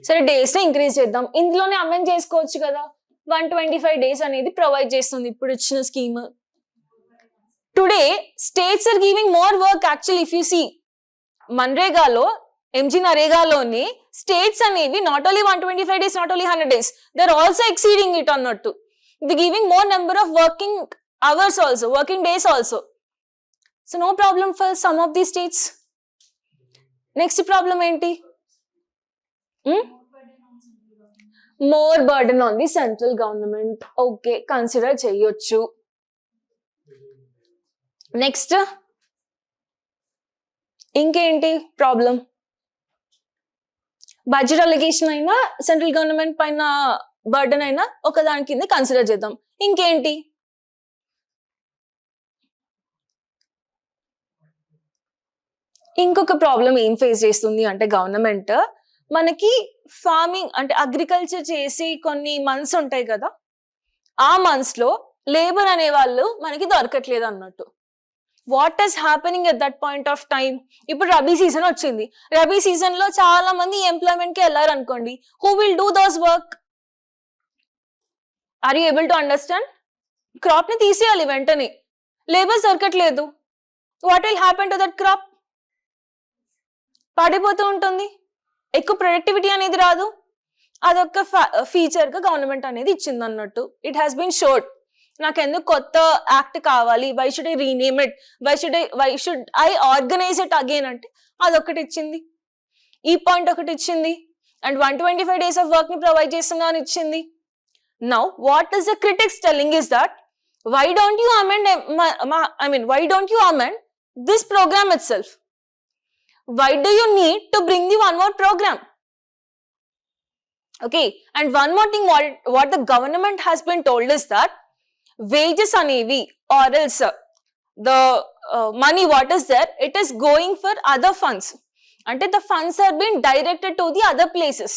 [SPEAKER 1] సరే, days ని increase చేద్దాం. ఇందులోనే amend చేసుకోవచ్చు కదా. 125 days అనేది provide చేస్తుంది ఇప్పుడు ఇచ్చిన scheme. Today states are giving more work. Actually if you see మన్రేగాలో, ఎంజీ నరేగాలోని స్టేట్స్ అనేవి not only 125 days, not only 100 days, they are also exceeding it అన్నట్టు. They're giving more number of working hours also, working days also. So no problem for some of these states. Next problem enti? More burden on the central government. Okay, consider cheyochu. Next, ఇంకేంటి problem? Budget allegation అయినా central government పైన burden అయినా ఒక దాని కింద consider చేద్దాం. ఇంకేంటి? ఇంకొక ప్రాబ్లం ఏం ఫేస్ చేస్తుంది అంటే గవర్నమెంట్, మనకి ఫార్మింగ్ అంటే అగ్రికల్చర్ చేసి కొన్ని మంత్స్ ఉంటాయి కదా, ఆ మంత్స్ లో లేబర్ అనే వాళ్ళు మనకి దొరకట్లేదు అన్నట్టు. What is happening at that point of time? ఇప్పుడు రబీ సీజన్ వచ్చింది. రబీ సీజన్ లో చాలా మంది ఎంప్లాయ్మెంట్ కి వెళ్ళారు అనుకోండి. Who will do those work? Are you able to understand? Crop ని తీసేయాలి వెంటనే, లేబర్స్ దొరకట్లేదు. What will happen to that crop? పడిపోతూ ఉంటుంది, ఎక్కువ ప్రొడక్టివిటీ అనేది రాదు. అదొక ఫీచర్ గా గవర్నమెంట్ అనేది ఇచ్చింది అన్నట్టు. It has been showed. నాకెందుకు కొత్త యాక్ట్ కావాలి, why should I rename it, why should I organise it again అంటే అదొకటి ఇచ్చింది, ఈ పాయింట్ ఒకటి ఇచ్చింది, అండ్ 125 days ఆఫ్ వర్క్ ని ప్రొవైడ్ చేస్తున్నా అని ఇచ్చింది. Now what is the critics telling is that why don't you amend this program itself? Why do you need to bring the one more program? Okay, and one more thing, what the government has been told is that wages anevi or else the money what is there, it is going for other funds. Ante the funds are being directed to the other places.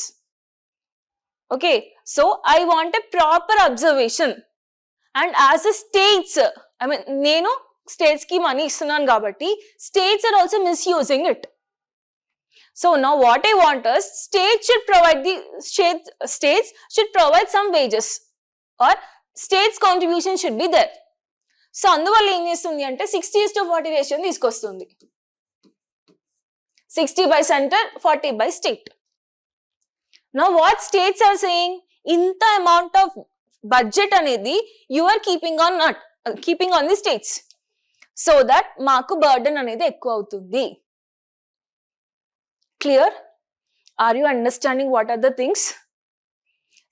[SPEAKER 1] Okay, so I want a proper observation. And as a states, నేను states ki money ఇస్తున్నాను కాబట్టి states are also misusing it. So now what I want is states should provide some wages or states contribution should be there. So అందువల్ల ఏం చేస్తుంది అంటే 60:40 ratio తీసుకొస్తుంది. 60 by center, 40 by state. Now what states are saying, ఇంత amount of budget అనేది you are keeping on the states so that మాకు burden అనేది ఎక్కువ అవుతుంది. Clear? Are you understanding what are the things?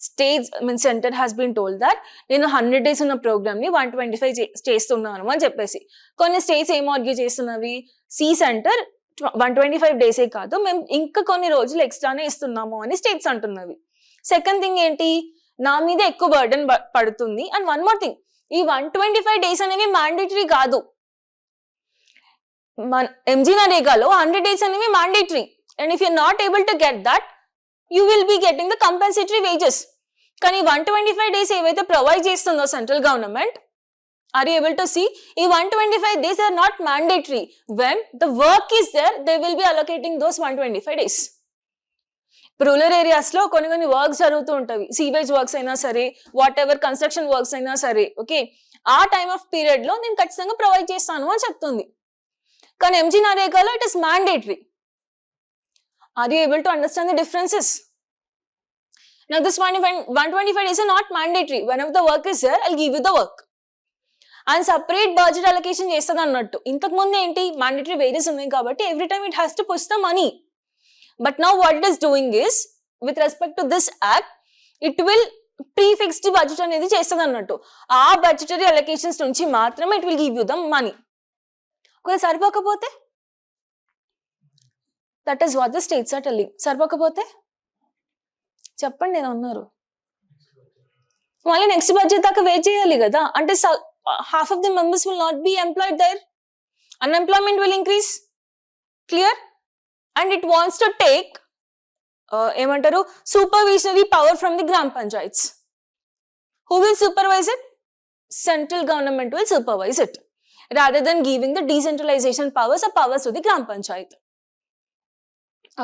[SPEAKER 1] States, center has been told that నేను 100 days ఉన్న programme ని 125 చేస్తున్నాను అని చెప్పేసి, కొన్ని స్టేట్స్ ఏం ఆర్గ్యూ చేస్తున్నవి, సి సెంటర్ 125 days కాదు, మేము ఇంకా కొన్ని రోజులు ఎక్స్ట్రానే ఇస్తున్నాము అని స్టేట్స్ అంటున్నవి. సెకండ్ థింగ్ ఏంటి, నా మీద ఎక్కువ బర్డెన్ పడుతుంది. అండ్ వన్ మోర్ థింగ్, ఈ 125 days అనేవి మ్యాండేటరీ కాదు. ఎంజీ నరేగాలో 100 days అనేవి mandatory. And if you're not able to get that, you will be getting the compensatory wages. కానీ 125 days ఏవైతే ప్రొవైడ్ చేస్తుందో central government, are you able to see? ఈ 125 days are not mandatory. When the work is there, they will be allocating those 125 days. Rural areas లో కొన్ని works జరుగుతూ ఉంటాయి, sewage works అయినా సరే, వాట్ ఎవర్ కన్స్ట్రక్షన్ వర్క్స్ అయినా సరే. Okay, ఆ టైమ్ ఆఫ్ పీరియడ్ లో నేను ఖచ్చితంగా ప్రొవైడ్ చేస్తాను అని చెప్తుంది. కానీ ఎంజీ నరేగాలో it is mandatory. Are you able to understand the differences? Now this 125 days are not mandatory. Whenever the work is there, I'll give you the work. And separate budget allocation చేస్తుంది అన్నట్టు. ఇంతకు ముందు ఏంటి, mandatory wages ఉన్నాయి కాబట్టి every time it has to push the money. But now what it is doing is, with respect to this act, it will prefixed budget అనేది చేస్తుంది అన్నట్టు. ఆ budgetary allocations నుంచి మాత్రమే it will give you the money. ఒకవేళ సరిపోకపోతే, that is what the states are telling. సరిపోకపోతే చెప్పండి, నేను అన్నారు మళ్ళీ నెక్స్ట్ బడ్జెట్ దాకా వెయిట్ చేయాలి కదా. అంటే half of the members will not be employed there. Unemployment will increase. Clear? And it wants to take ఏమంటారు, supervisory power from the gram panchayats. Who will supervise it? Central government will supervise it, rather than giving the decentralization powers or powers to the gram panchayat.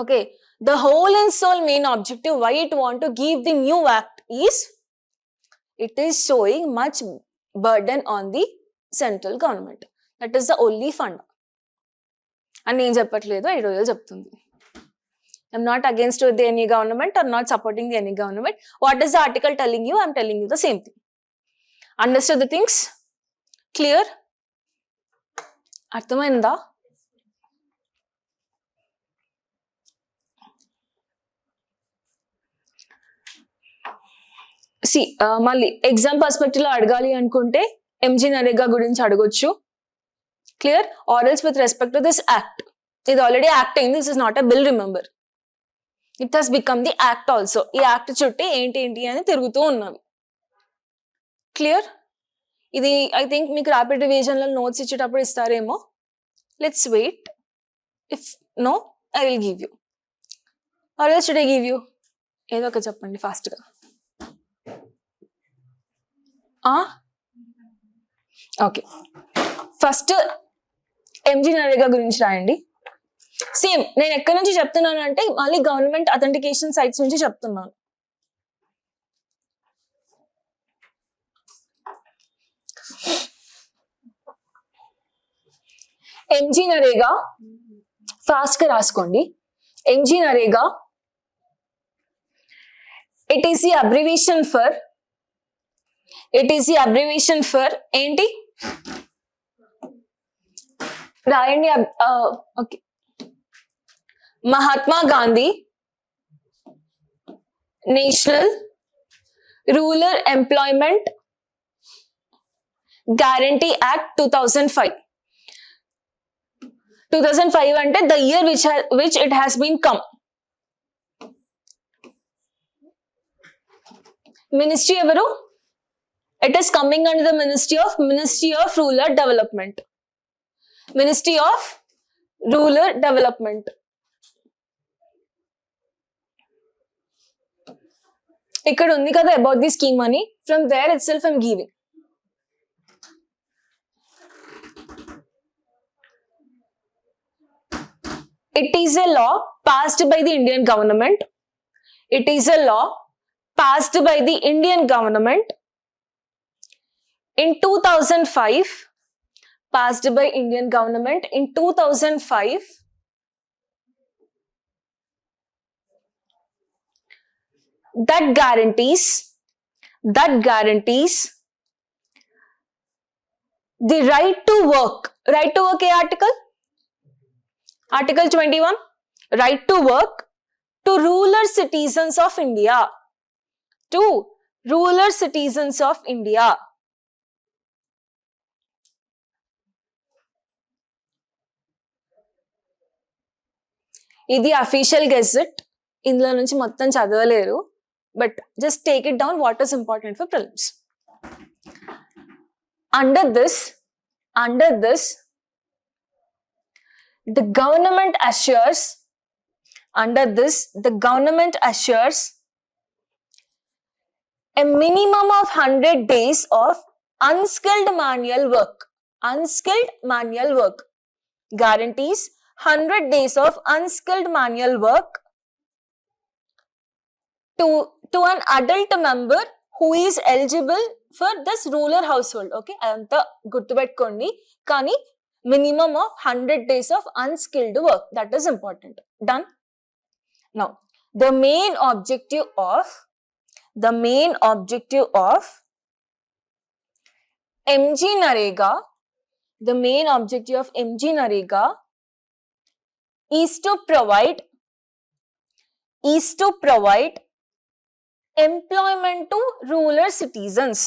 [SPEAKER 1] Okay, the whole and sole main objective why it want to give the new act is, it is showing much burden on the central government. That is the only fund. And నేను చెప్పట్లేదు, editorial చెప్తుంది. I'm not against any government or not supporting any government. What is the article telling you? I'm telling you the same thing. Understand the things? Clear? అర్థమైందా? మళ్ళీ exam perspective లో అడగాలి అనుకుంటే MG NREGA గురించి అడగొచ్చు. Clear? Or else with respect to this act. ఇది already act అయింది, this is not a bill, remember. It has become the act also. ఈ యాక్ట్ చుట్టి ఏంటి అని తిరుగుతూ ఉన్నవి. క్లియర్? ఇది ఐ థింక్ మీకు ర్యాపిడ్ రివిజన్ లో నోట్స్ ఇచ్చేటప్పుడు ఇస్తారేమో. Let's wait. If no, I will give you. Or else should I give you? ఏదో ఒక చెప్పండి ఫాస్ట్గా. ఓకే, ఫస్ట్ ఎంజీ నరేగా గురించి రాయండి. సేమ్ నేను ఎక్కడి నుంచి చెప్తున్నాను అంటే మళ్ళీ గవర్నమెంట్ అథెంటికేషన్ సైట్స్ నుంచి చెప్తున్నాను. ఎంజీ నరేగా ఫాస్ట్ గా రాసుకోండి. MG NREGA, it is the abbreviation for, ఏంటి రాయండి. Okay, Mahatma Gandhi national rural employment guarantee act 2005. 2005 అంటే the year which it has been come. Ministry ఎవరు? It is coming under the Ministry of Rural Development. Ministry of Rural Development. ఇక్కడ ఉంది కదా about the scheme అని. From there itself I'm giving. It is a law passed by the Indian government. It is a law passed by the Indian government in 2005, passed by Indian government in 2005, that guarantees the right to work. Right to work, article 21, right to work to rural citizens of India. To rural citizens of India. ఇది official gazette. ఇందులో నుంచి మొత్తం చదవలేరు, but just take it down what is important for prelims. Under this the government assures a minimum of 100 days of unskilled manual work. Guarantees 100 days of unskilled manual work to an adult member who is eligible for this rural household. Okay, adanta gurtupettukondi, kani minimum of 100 days of unskilled work, that is important. Done. Now the main objective of MG Narega, is to provide employment to rural citizens.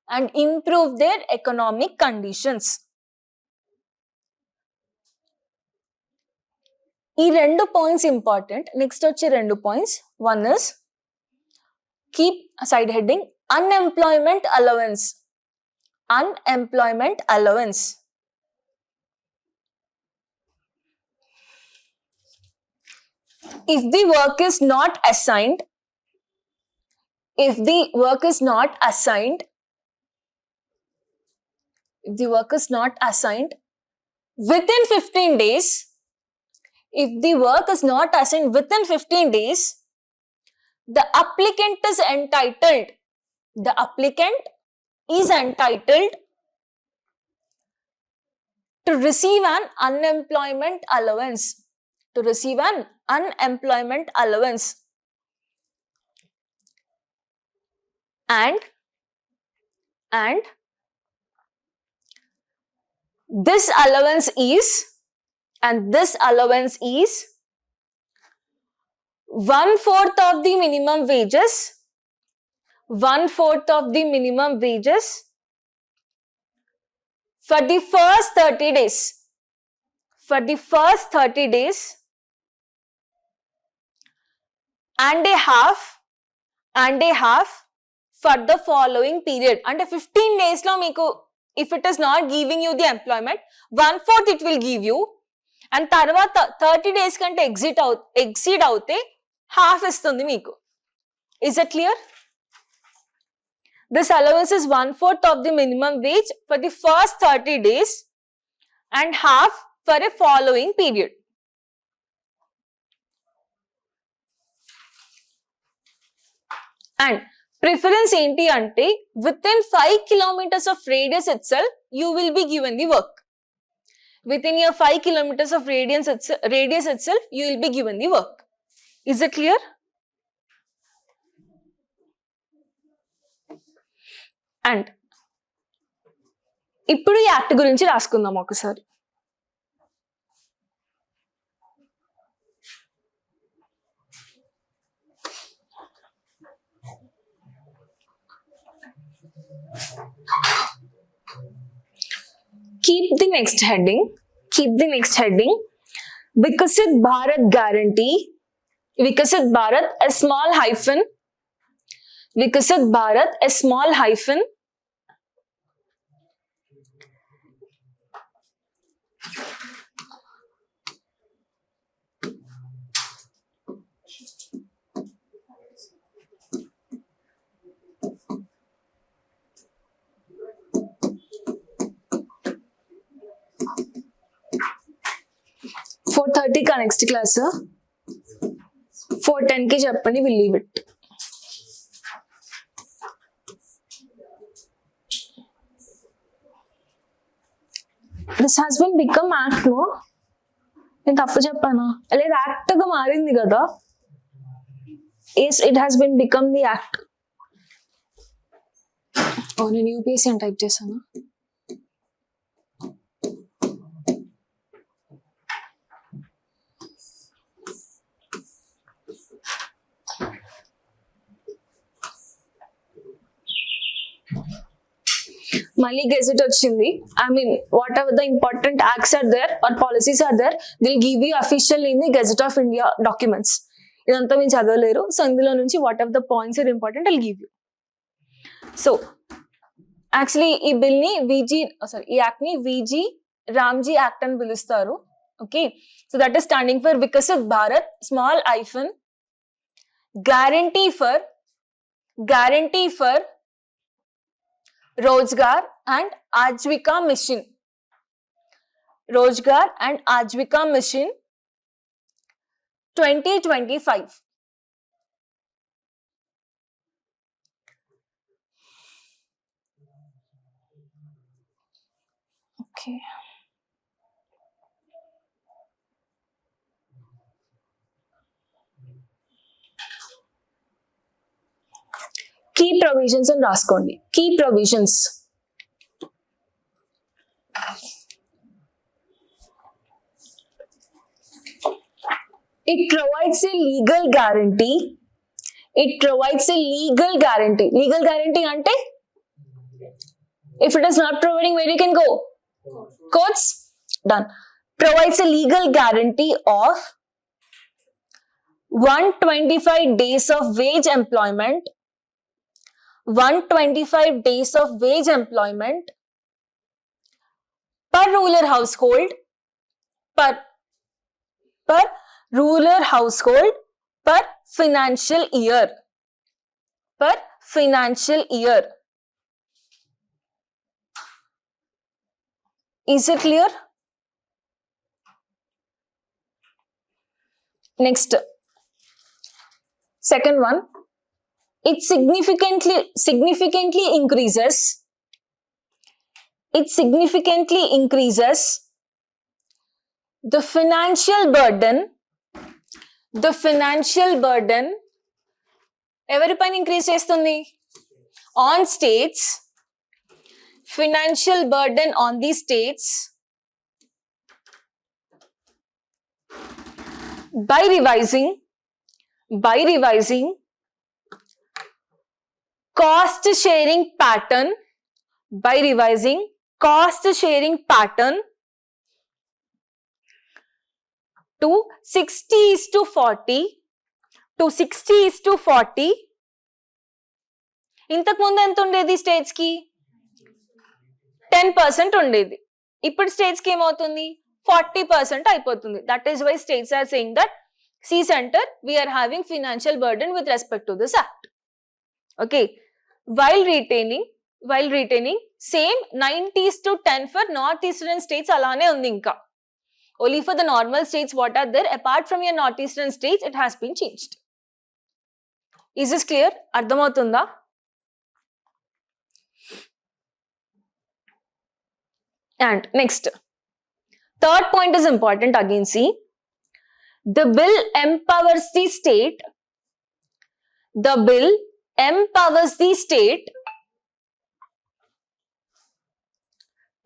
[SPEAKER 1] And improve their economic conditions. ఈ 2 points important. Next వచ్చే 2 points. One is keep side heading unemployment allowance. If the work is not assigned, within 15 days, the applicant is entitled to receive an unemployment allowance. and this allowance is 1/4 of the minimum wages, 1/4 of the minimum wages for the first 30 days. For the first 30 days and a half for the following period. And 15 days lo meeku, if it is not giving you the employment, 1/4 it will give you. And tarvata 30 days kante exceed avute half istundi meeku. Is that clear? This allowance is 1/4 of the minimum wage for the first 30 days and half for a following period. And preference enti ante within 5 kilometers of radius itself you will be given the work. Within your 5 kilometers of radius itself you will be given the work. Is it clear? And ఇప్పుడు ఈ act గురించి రాసుకుందాం ఒకసారి. Keep the next heading. Vikasit Bharat Guarantee. Vikasit Bharat, a small hyphen. Vikasit Bharat, a small hyphen. For 4:30 ka next class, 4:10 ki cheppandi, we'll leave it. This has been become act, no? నేను తప్పు చెప్పానా? లేదు act గా మారింది కదా. Yes, it has been become the act. నేను UPSC అని type చేశాను. Mali gazette వచ్చింది. I mean, whatever the important acts are there or policies are there, they'll give you officially in the Gazette of India documents. ఇదంతా మీరు చదవలేరు. So ఇందులో నుంచి whatever the points are important, I'll give you. So, actually ఈ bill ని ఈ act ని VG Ramji act అని పిలుస్తారు. Okay, so that is standing for Viksit Bharat small hyphen guarantee for Rozgar and Ajivika Mission. Rozgar and Ajivika Mission 2025. Okay. Key provisions and raskondi. Key provisions. It provides a legal guarantee. Legal guarantee ante, if it is not providing, where you can go? Courts. Done. Provides a legal guarantee of 125 days of wage employment. 125 days of wage employment per rural household per rural household per financial year. Is it clear? Next, second one. It significantly increases the financial burden. ఎవరి పైన increase చేస్తుంది? on states, financial burden on the states by revising cost sharing pattern, by revising cost sharing pattern to 60:40 to 60:40. ఇంతకు ముందు ఎంత ఉండేది states కి 10% ఉండేది, ఇప్పుడు స్టేట్స్ కి ఏమవుతుంది 40% అయిపోతుంది. That is why states are saying that see center we are having financial burden with respect to this act. Okay, while retaining same 90:10 for northeastern states alane undi. Inka only for the normal states what are there apart from your northeastern states it has been changed. Is this clear? ardhamautunda? And next, third point is important again. See, the bill empowers the state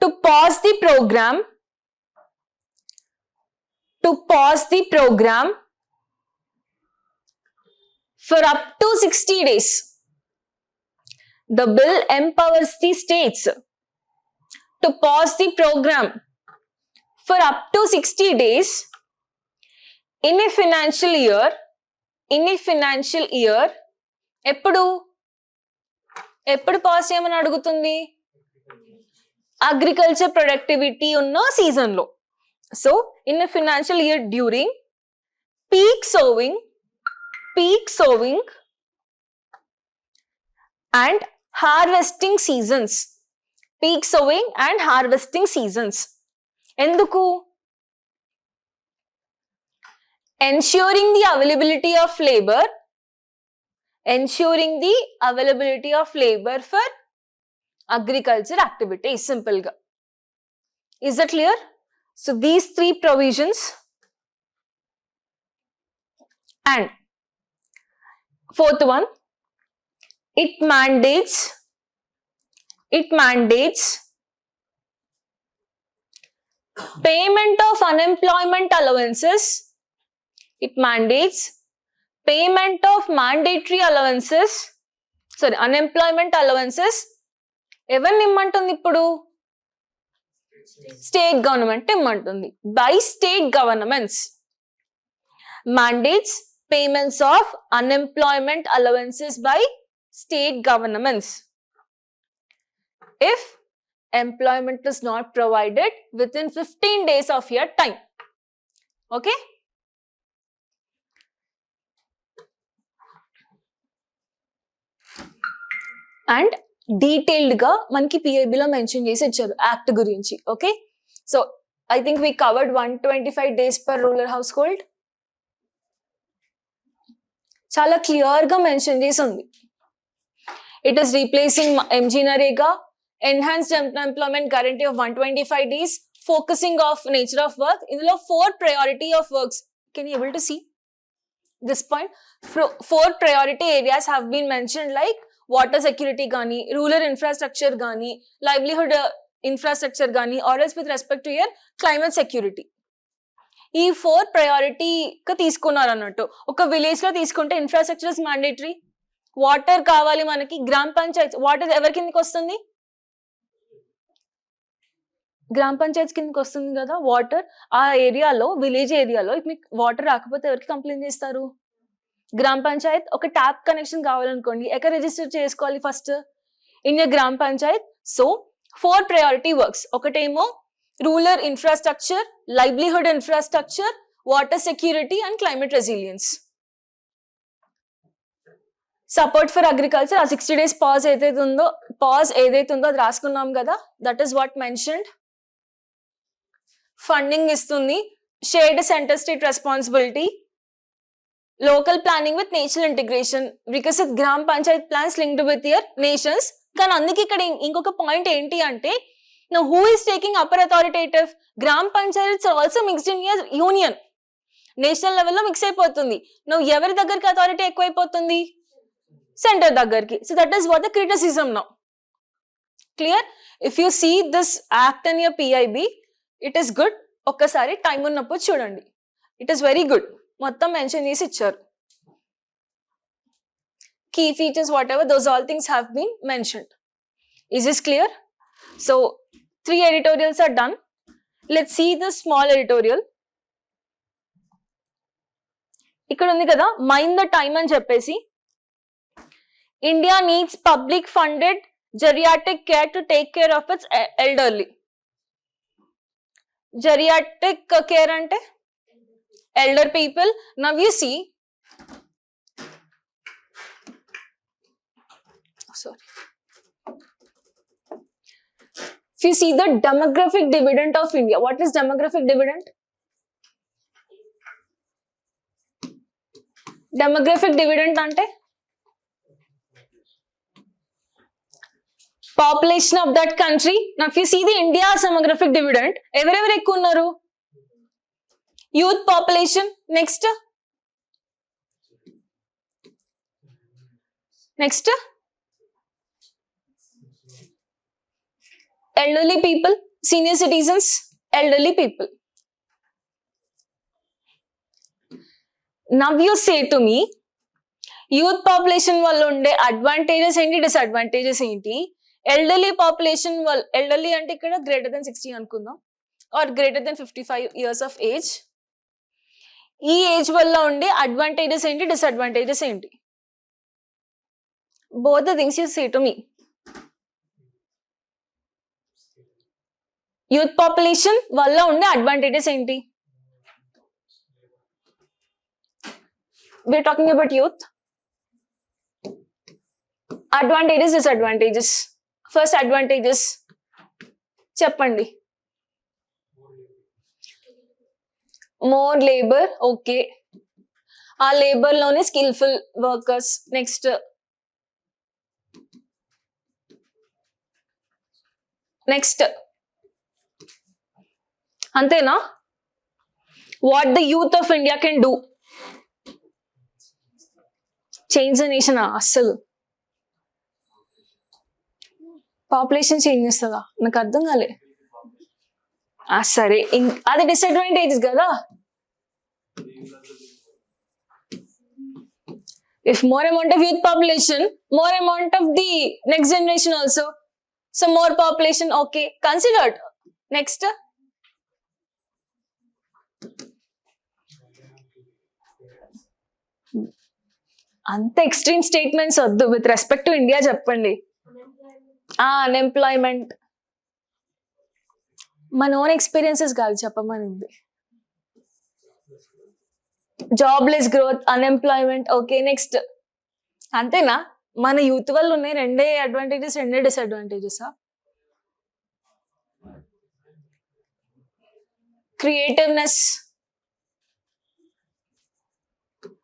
[SPEAKER 1] to pause the program for up to 60 days. The bill empowers the states to pause the program for up to 60 days in a financial year. ఎప్పుడు pass చేయమని అడుగుతుంది? Agriculture productivity ఉన్న season లో. So in a financial year during peak sowing and harvesting seasons. Peak sowing and harvesting seasons. ఎందుకు? Ensuring the availability of labor for agriculture activities. Simple ga. Is that clear? So these three provisions. And fourth one, it mandates payment of unemployment allowances. It mandates payment of mandatory allowances, unemployment allowances. ఎవరిని ఇమ్మంటుంది ఇప్పుడు? State government ఇమ్మంటుంది. By state governments mandates payments of unemployment allowances by state governments if employment is not provided within 15 days of your time. Okay? And detailed గా మనకి PIB లో mention చేసి ఇచ్చారు act గురించి. Okay, so I think we covered 125 days per rural household. చాలా clear గా mention చేసి ఉంది. It is replacing MG NREGA, enhanced employment guarantee of 125 days, focusing of nature of work. ఇందులో 4 priority of works. Can you able to see this point? 4 priority areas have been mentioned, like water security కానీ, rural infrastructure కానీ, livelihood infrastructure కానీ, or else with respect to your climate security. ఈ 4 ప్రయారిటీగా తీసుకున్నారు అన్నట్టు. ఒక village లో తీసుకుంటే ఇన్ఫ్రాస్ట్రక్చర్ ఇస్ మ్యాండేటరీ. వాటర్ కావాలి మనకి, గ్రామ పంచాయత్ వాటర్ ఎవరి కిందకి వస్తుంది? గ్రామ పంచాయత్ కిందకి వస్తుంది కదా వాటర్. ఆ ఏరియాలో, విలేజ్ ఏరియాలో మీకు వాటర్ రాకపోతే ఎవరికి కంప్లైంట్ చేస్తారు? గ్రామ పంచాయత్. ఒక ట్యాప్ కనెక్షన్ కావాలనుకోండి, ఎక్కడ రిజిస్టర్ చేసుకోవాలి? ఫస్ట్ ఇన్ యర్ గ్రామ పంచాయత్. So 4 priority works. ఒకటేమో rural infrastructure, livelihood infrastructure, water security and climate resilience. Support for agriculture. ఆ 60 days పాజ్ ఏదైతే ఉందో అది రాసుకున్నాం కదా, that is what mentioned. Funding ఇస్తుంది. Shared centre state responsibility. Local planning with national integration. వికసిత్ గ్రామ panchayat plans linked with your nations. కానీ అందుకే ఇక్కడ ఇంకొక పాయింట్ ఏంటి అంటే, now who is taking upper authoritative? Gram panchayat also mixed in your union. National లెవెల్లో మిక్స్ అయిపోతుంది. నువ్వు ఎవరి దగ్గరికి అథారిటీ ఎక్కువైపోతుంది? సెంటర్ దగ్గరికి. So that is what the criticism now. Clear? If you see this act and your PIB, it is good. ఒక్కసారి time ఉన్నప్పుడు చూడండి. It is very good. మొత్తం మెన్షన్ చేసి ఇచ్చారు. Key features, whatever, those all things have been mentioned. Is this clear? So 3 editorials are done. Let's see the small editorial. ఇక్కడ ఉంది కదా, mind the time అని చెప్పేసి, India needs public funded geriatric care to take care of its elderly. Geriatric care అంటే elder people. Now you see, sorry, if you see the demographic dividend of India, what is demographic dividend? Demographic dividend ante population of that country. Now if you see the India's demographic dividend, everever ekku unnaru? Youth population. Next elderly people, senior citizens, elderly people. Now you say to me, youth population వల్ల ఉండే advantages ఏంటి, disadvantages ఏంటి, elderly population వల్ల, elderly అంటే ఇక్కడ greater than 60 అనుకుందాం, or greater than 55 years of age, ఈ age వల్ల ఉండే అడ్వాంటేజెస్ ఏంటి, డిసడ్వాంటేజెస్ ఏంటి? Both the things you say to me. Youth population వల్ల ఉండే అడ్వాంటేజెస్ ఏంటి? We're talking about youth. Advantages, disadvantages. First advantages చెప్పండి. More labour. ఓకే, ఆ లేబర్ లోనే స్కిల్ఫుల్ వర్కర్స్. నెక్స్ట్ అంతేనా? What the youth of India can do? Change the nation. అస్సలు population change చేస్తుందా? నాకు అర్థం కాలే. సరే, అది డిసడ్వాంటేజెస్ కదా. If more amount of youth population, more amount of the next generation also. So more population, okay, considered. Next అంత extreme statements వద్దు. విత్ రెస్పెక్ట్ టు ఇండియా చెప్పండి. అన్ఎంప్లాయ్మెంట్ మన ఓన్ ఎక్స్పీరియన్సెస్ కాదు చెప్పమనింది. Jobless growth, unemployment. Okay, next. అంతేనా? మన youth వల్ల ఉన్నాయి రెండే అడ్వాంటేజెస్, రెండే డిసడ్వాంటేజెస్. క్రియేటివ్నెస్.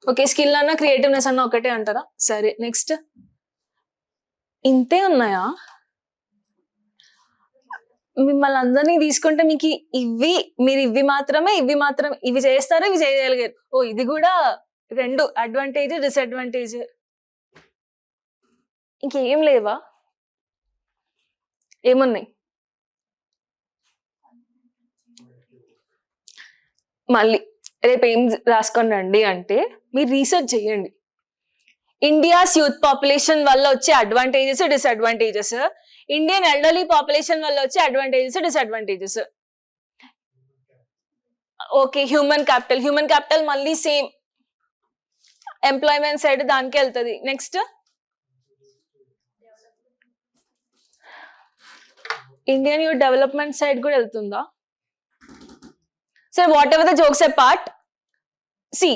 [SPEAKER 1] ఓకే, స్కిల్ అన్న క్రియేటివ్నెస్ అన్న ఒకటే అంటారా? సరే, నెక్స్ట్. ఇంతే ఉన్నాయా? మిమ్మల్ని అందరినీ తీసుకుంటే మీకు ఇవి, మీరు ఇవి మాత్రమే ఇవి చేస్తారా, ఇవి చేయగలిగారు. ఓ, ఇది కూడా రెండు అడ్వాంటేజ్, డిసడ్వాంటేజ్. ఇంకేం లేవా? ఏమున్నాయి? మళ్ళీ రేపు ఏం రాసుకొని రండి అంటే, మీరు రీసెర్చ్ చేయండి. ఇండియాస్ యూత్ పాపులేషన్ వల్ల వచ్చే advantages, disadvantages, Indian elderly population వల్ల వచ్చే advantages, disadvantages. Okay, human capital మళ్ళీ సేమ్ ఎంప్లాయ్మెంట్ సైడ్ దానికి వెళ్తుంది. Next Indian youth development side కూడా వెళ్తుందా? సరే, whatever the jokes apart, see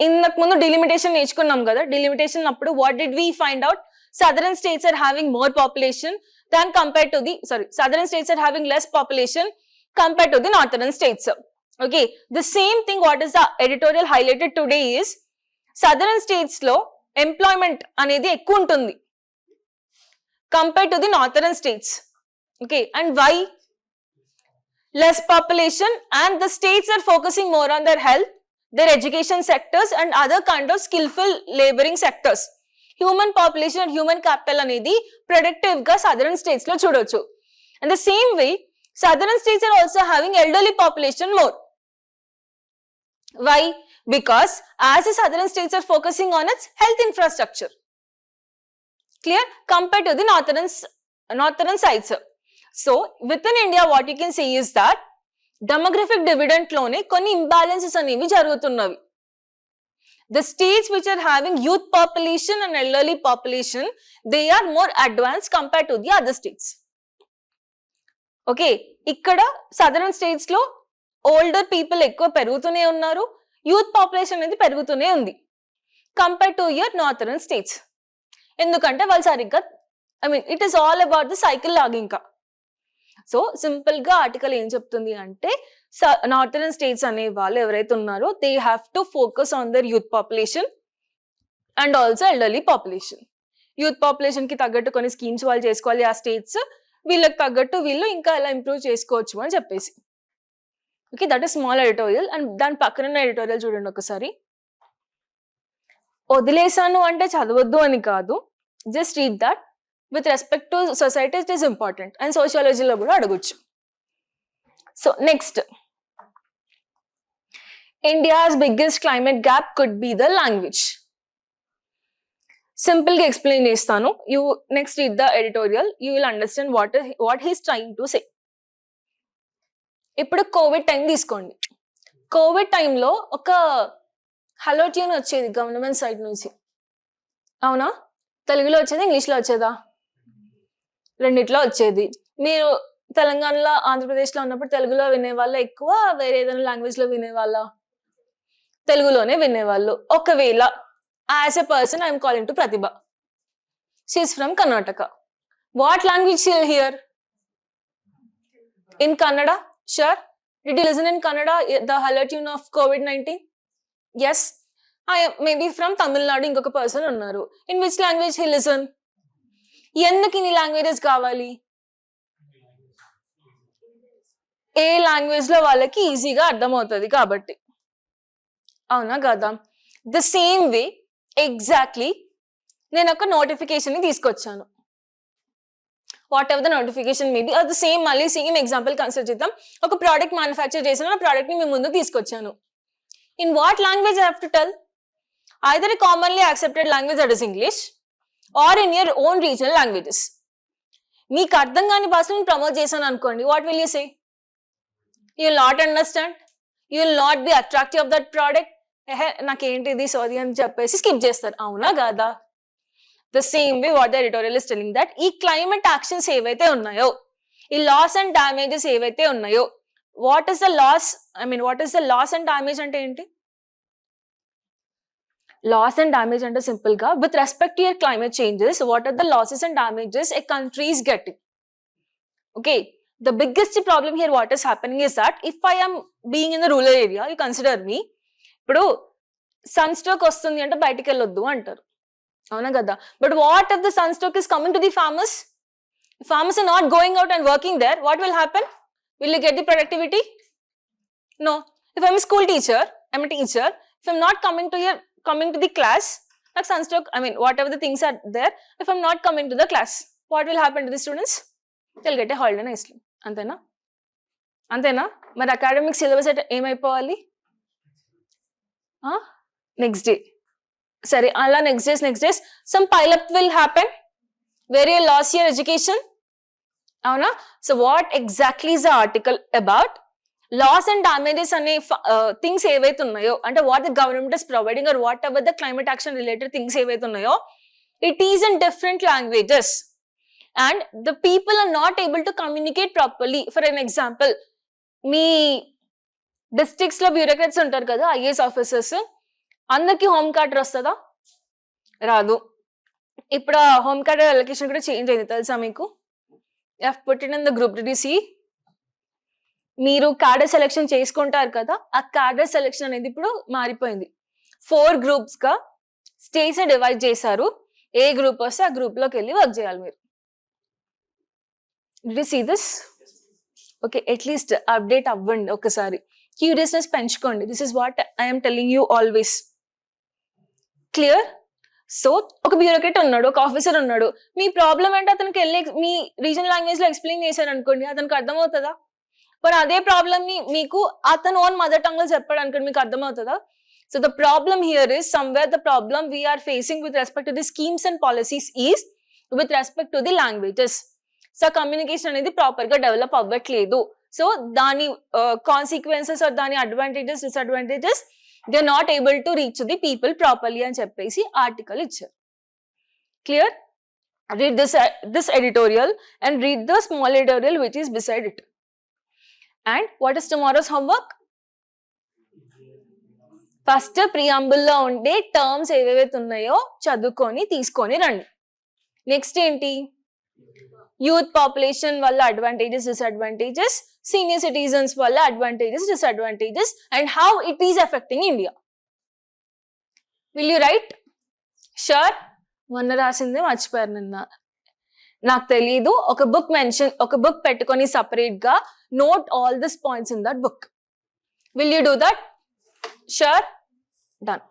[SPEAKER 1] ఇంతకు ముందు డిలిమిటేషన్ నేర్చుకున్నాం కదా. డిలిమిటేషన్ అప్పుడు what did we find out? Southern states are having more population than compare to the southern states are having less population compare to the northern states. Okay, the same thing what is the editorial highlighted today is southern states లో employment అనేది ఎక్కువ ఉంటుంది compare to the northern states. Okay, and why? Less population, and the states are focusing more on their health, their education sectors and other kind of skillful laboring sectors. Human population and human capital అనేది productive గా southern states లో చూడొచ్చు. And the same way southern states are also having elderly population more. Why? Because as the southern states are focusing on its health infrastructure. Clear? Compared to the northern sides. So within India, what you can say is that demographic dividend lone konni imbalances anevi jarugutunnavi. The states which are having youth population and elderly population, they are more advanced compared to the other states. Okay, ikkada southern states lo older people ఎక్కువ పెరుగుతూనే ఉన్నారు, youth population అనేది పెరుగుతూనే ఉంది compare to your northern states. ఎందుకంటే వాళ్ళు సరిగ్గా it is all about the cycle లాగా. ఇంకా సో సింపుల్ గా ఆర్టికల్ ఏం చెప్తుంది అంటే నార్థరన్ స్టేట్స్ అనే వాళ్ళు ఎవరైతే ఉన్నారో they have to focus on their youth population and also elderly population. Youth population కి తగ్గట్టు కొన్ని స్కీమ్స్ వాళ్ళు చేసుకోవాలి ఆ స్టేట్స్, వీళ్ళకి తగ్గట్టు వీళ్ళు ఇంకా ఎలా ఇంప్రూవ్ చేసుకోవచ్చు అని చెప్పేసి. Okay, that is small editorial. And దాని పక్కన ఎడిటోరియల్ చూడండి ఒకసారి. వదిలేసాను అంటే చదవద్దు అని కాదు, just read that. With respect to society it is important. And సోషియాలజీలో కూడా అడగొచ్చు. So next, India's biggest climate gap could be the language. Simple గా ఎక్స్ప్లెయిన్ చేస్తాను. You next read the editorial, you will understand what he's trying to say. ఇప్పుడు covid time తీసుకోండి. Covid టైంలో ఒక hello tune వచ్చేది గవర్నమెంట్ సైడ్ నుంచి, అవునా? తెలుగులో వచ్చేది, ఇంగ్లీష్లో వచ్చేదా? రెండిట్లో వచ్చేది. మీరు తెలంగాణలో ఆంధ్రప్రదేశ్లో ఉన్నప్పుడు తెలుగులో వినేవాళ్ళ ఎక్కువ, వేరే ఏదైనా లాంగ్వేజ్లో వినేవాళ్ళ? తెలుగులోనే వినేవాళ్ళు. ఒకవేళ as a person I'm calling to Pratibha, she's from Karnataka. What language she'll hear? In Kannada? Sure. Did you listen in Kannada the hello tune of COVID-19? Yes. I maybe from Tamil Nadu inkoka person unnaru. In which language he listen? Enduku inni languages kavali? A language లో వాళ్ళకి ఈజీగా అర్థం అవుతుంది కాబట్టి, అవునా కదా? The same way exactly నేను ఒక నోటిఫికేషన్ ని తీసుకొచ్చాను. whatever the notification may be, or the same మళ్ళీ సేమ్ ఎగ్జాంపుల్ కన్సిడర్ చేద్దాం. ఒక ప్రోడక్ట్ మ్యానుఫ్యాక్చర్ చేసిన ఆ ప్రోడక్ట్ ని మీ ముందు తీసుకొచ్చాను. In what language I have to tell? Either commonly accepted language that is English or in your own regional languages. మీకు అర్థం కాని భాషను ప్రమోట్ చేశాను అనుకోండి, what will you say? You will not understand, you will not be attractive of that product. నాకేంటిది సోది అని చెప్పేసి స్కిప్ చేస్తారు, అవునా కాదా? The same way what the editorial is telling that ఈ climate actions ఏవైతే ఉన్నాయో, ఈ లాస్ అండ్ డ్యామేజెస్ ఏవైతే ఉన్నాయో, what is the loss, what is the loss and damage అంటే ఏంటి? లాస్ అండ్ డ్యామేజ్ అంటే సింపుల్ గా with respect to your climate changes, what are the losses and damages a country is getting. Okay, the biggest problem here what is happening is that if I am being in the rural area, you consider me, ఇప్పుడు sun stroke వస్తుంది అంటే బయటికి వెళ్ళొద్దు అంటారు, అవునా కదా? But what if the sunstroke is coming to the farmers? Farmers are not going out and working there. What will happen? Will you get the productivity? No. If I'm a school teacher, I'm a teacher. If I'm not coming to the class, like sun stroke, whatever the things are there, if I'm not coming to the class, what will happen to the students? They'll get a holiday nicely. Antena? Mar academic syllabus at ఏమైపోవాలి? Next day. Sorry, all next days, some pile up will happen where you lost your education. Avuna? So what exactly is the article about? Loss and damages ane things ఏవైతే ఉన్నాయో, అంటే what the government is providing or whatever the climate action related things ఏవైతే ఉన్నాయో, it is in different languages and the people are not able to communicate properly. For an example, మీ districts లో bureaucrats ఉంటారు కదా, IAS officers, అందరికి home కార్డ్ వస్తుందా? రాదు. ఇప్పుడు ఆ హోమ్ కార్డ్ అలొకేషన్ కూడా చేంజ్ అయింది, తెలుసా మీకు? I put it in the group. Did you see? మీరు క్యాడర్ సెలెక్షన్ చేసుకుంటారు కదా, ఆ క్యాడర్ సెలెక్షన్ అనేది ఇప్పుడు మారిపోయింది. 4 groups గా స్టేట్స్ డివైడ్ చేశారు. ఏ గ్రూప్ వస్తే ఆ గ్రూప్ లోకి వెళ్ళి వర్క్ చేయాలి మీరు. Did you see this? Okay, at least update అవ్వండి ఒకసారి, క్యూరియస్నెస్ పెంచుకోండి. This is what I'm telling you always. Clear? So ఒక బ్యూరోక్రేట్ ఉన్నాడు, ఒక ఆఫీసర్ ఉన్నాడు, మీ ప్రాబ్లం అంటే అతనికి వెళ్ళి మీ రీజనల్ లాంగ్వేజ్ లో ఎక్స్ప్లెయిన్ చేశారు అనుకోండి, అతనికి అర్థమవుతుందా? మరి అదే ప్రాబ్లమ్ ని మీకు అతను ఓన్ మదర్ టంగ్ లో చెప్పాడు అనుకోండి, మీకు అర్థమవుతుందా? So the problem here is somewhere the problem we're facing with respect to the schemes and policies is with respect to the languages. So communication అనేది ప్రాపర్ గా డెవలప్ అవ్వట్లేదు. సో దాని కాన్సిక్వెన్సెస్ ఆర్ దాని advantages, disadvantages, they are not able to reach the people properly అని చెప్పేసి article ఇచ్చారు. Clear? Read this editorial and read the small editorial which is beside it. And what is tomorrow's homework? First preamble లో ఉండే terms ఏవేవైతే ఉన్నాయో చదువుకొని తీసుకొని రండి. నెక్స్ట్ ఏంటి? యూత్ పాపులేషన్ వల్ల అడ్వాంటేజెస్, డిసడ్వాంటేజెస్, సీనియర్ సిటిజన్స్ వల్ల advantages, disadvantages, and how it is affecting India. Will you right? Sure? మొన్న రాసిందే మర్చిపోయారు నిన్న, నాకు తెలీదు. ఒక బుక్ పెట్టుకొని సపరేట్ గా note all these points in that book. Will you do that? Sure? Done.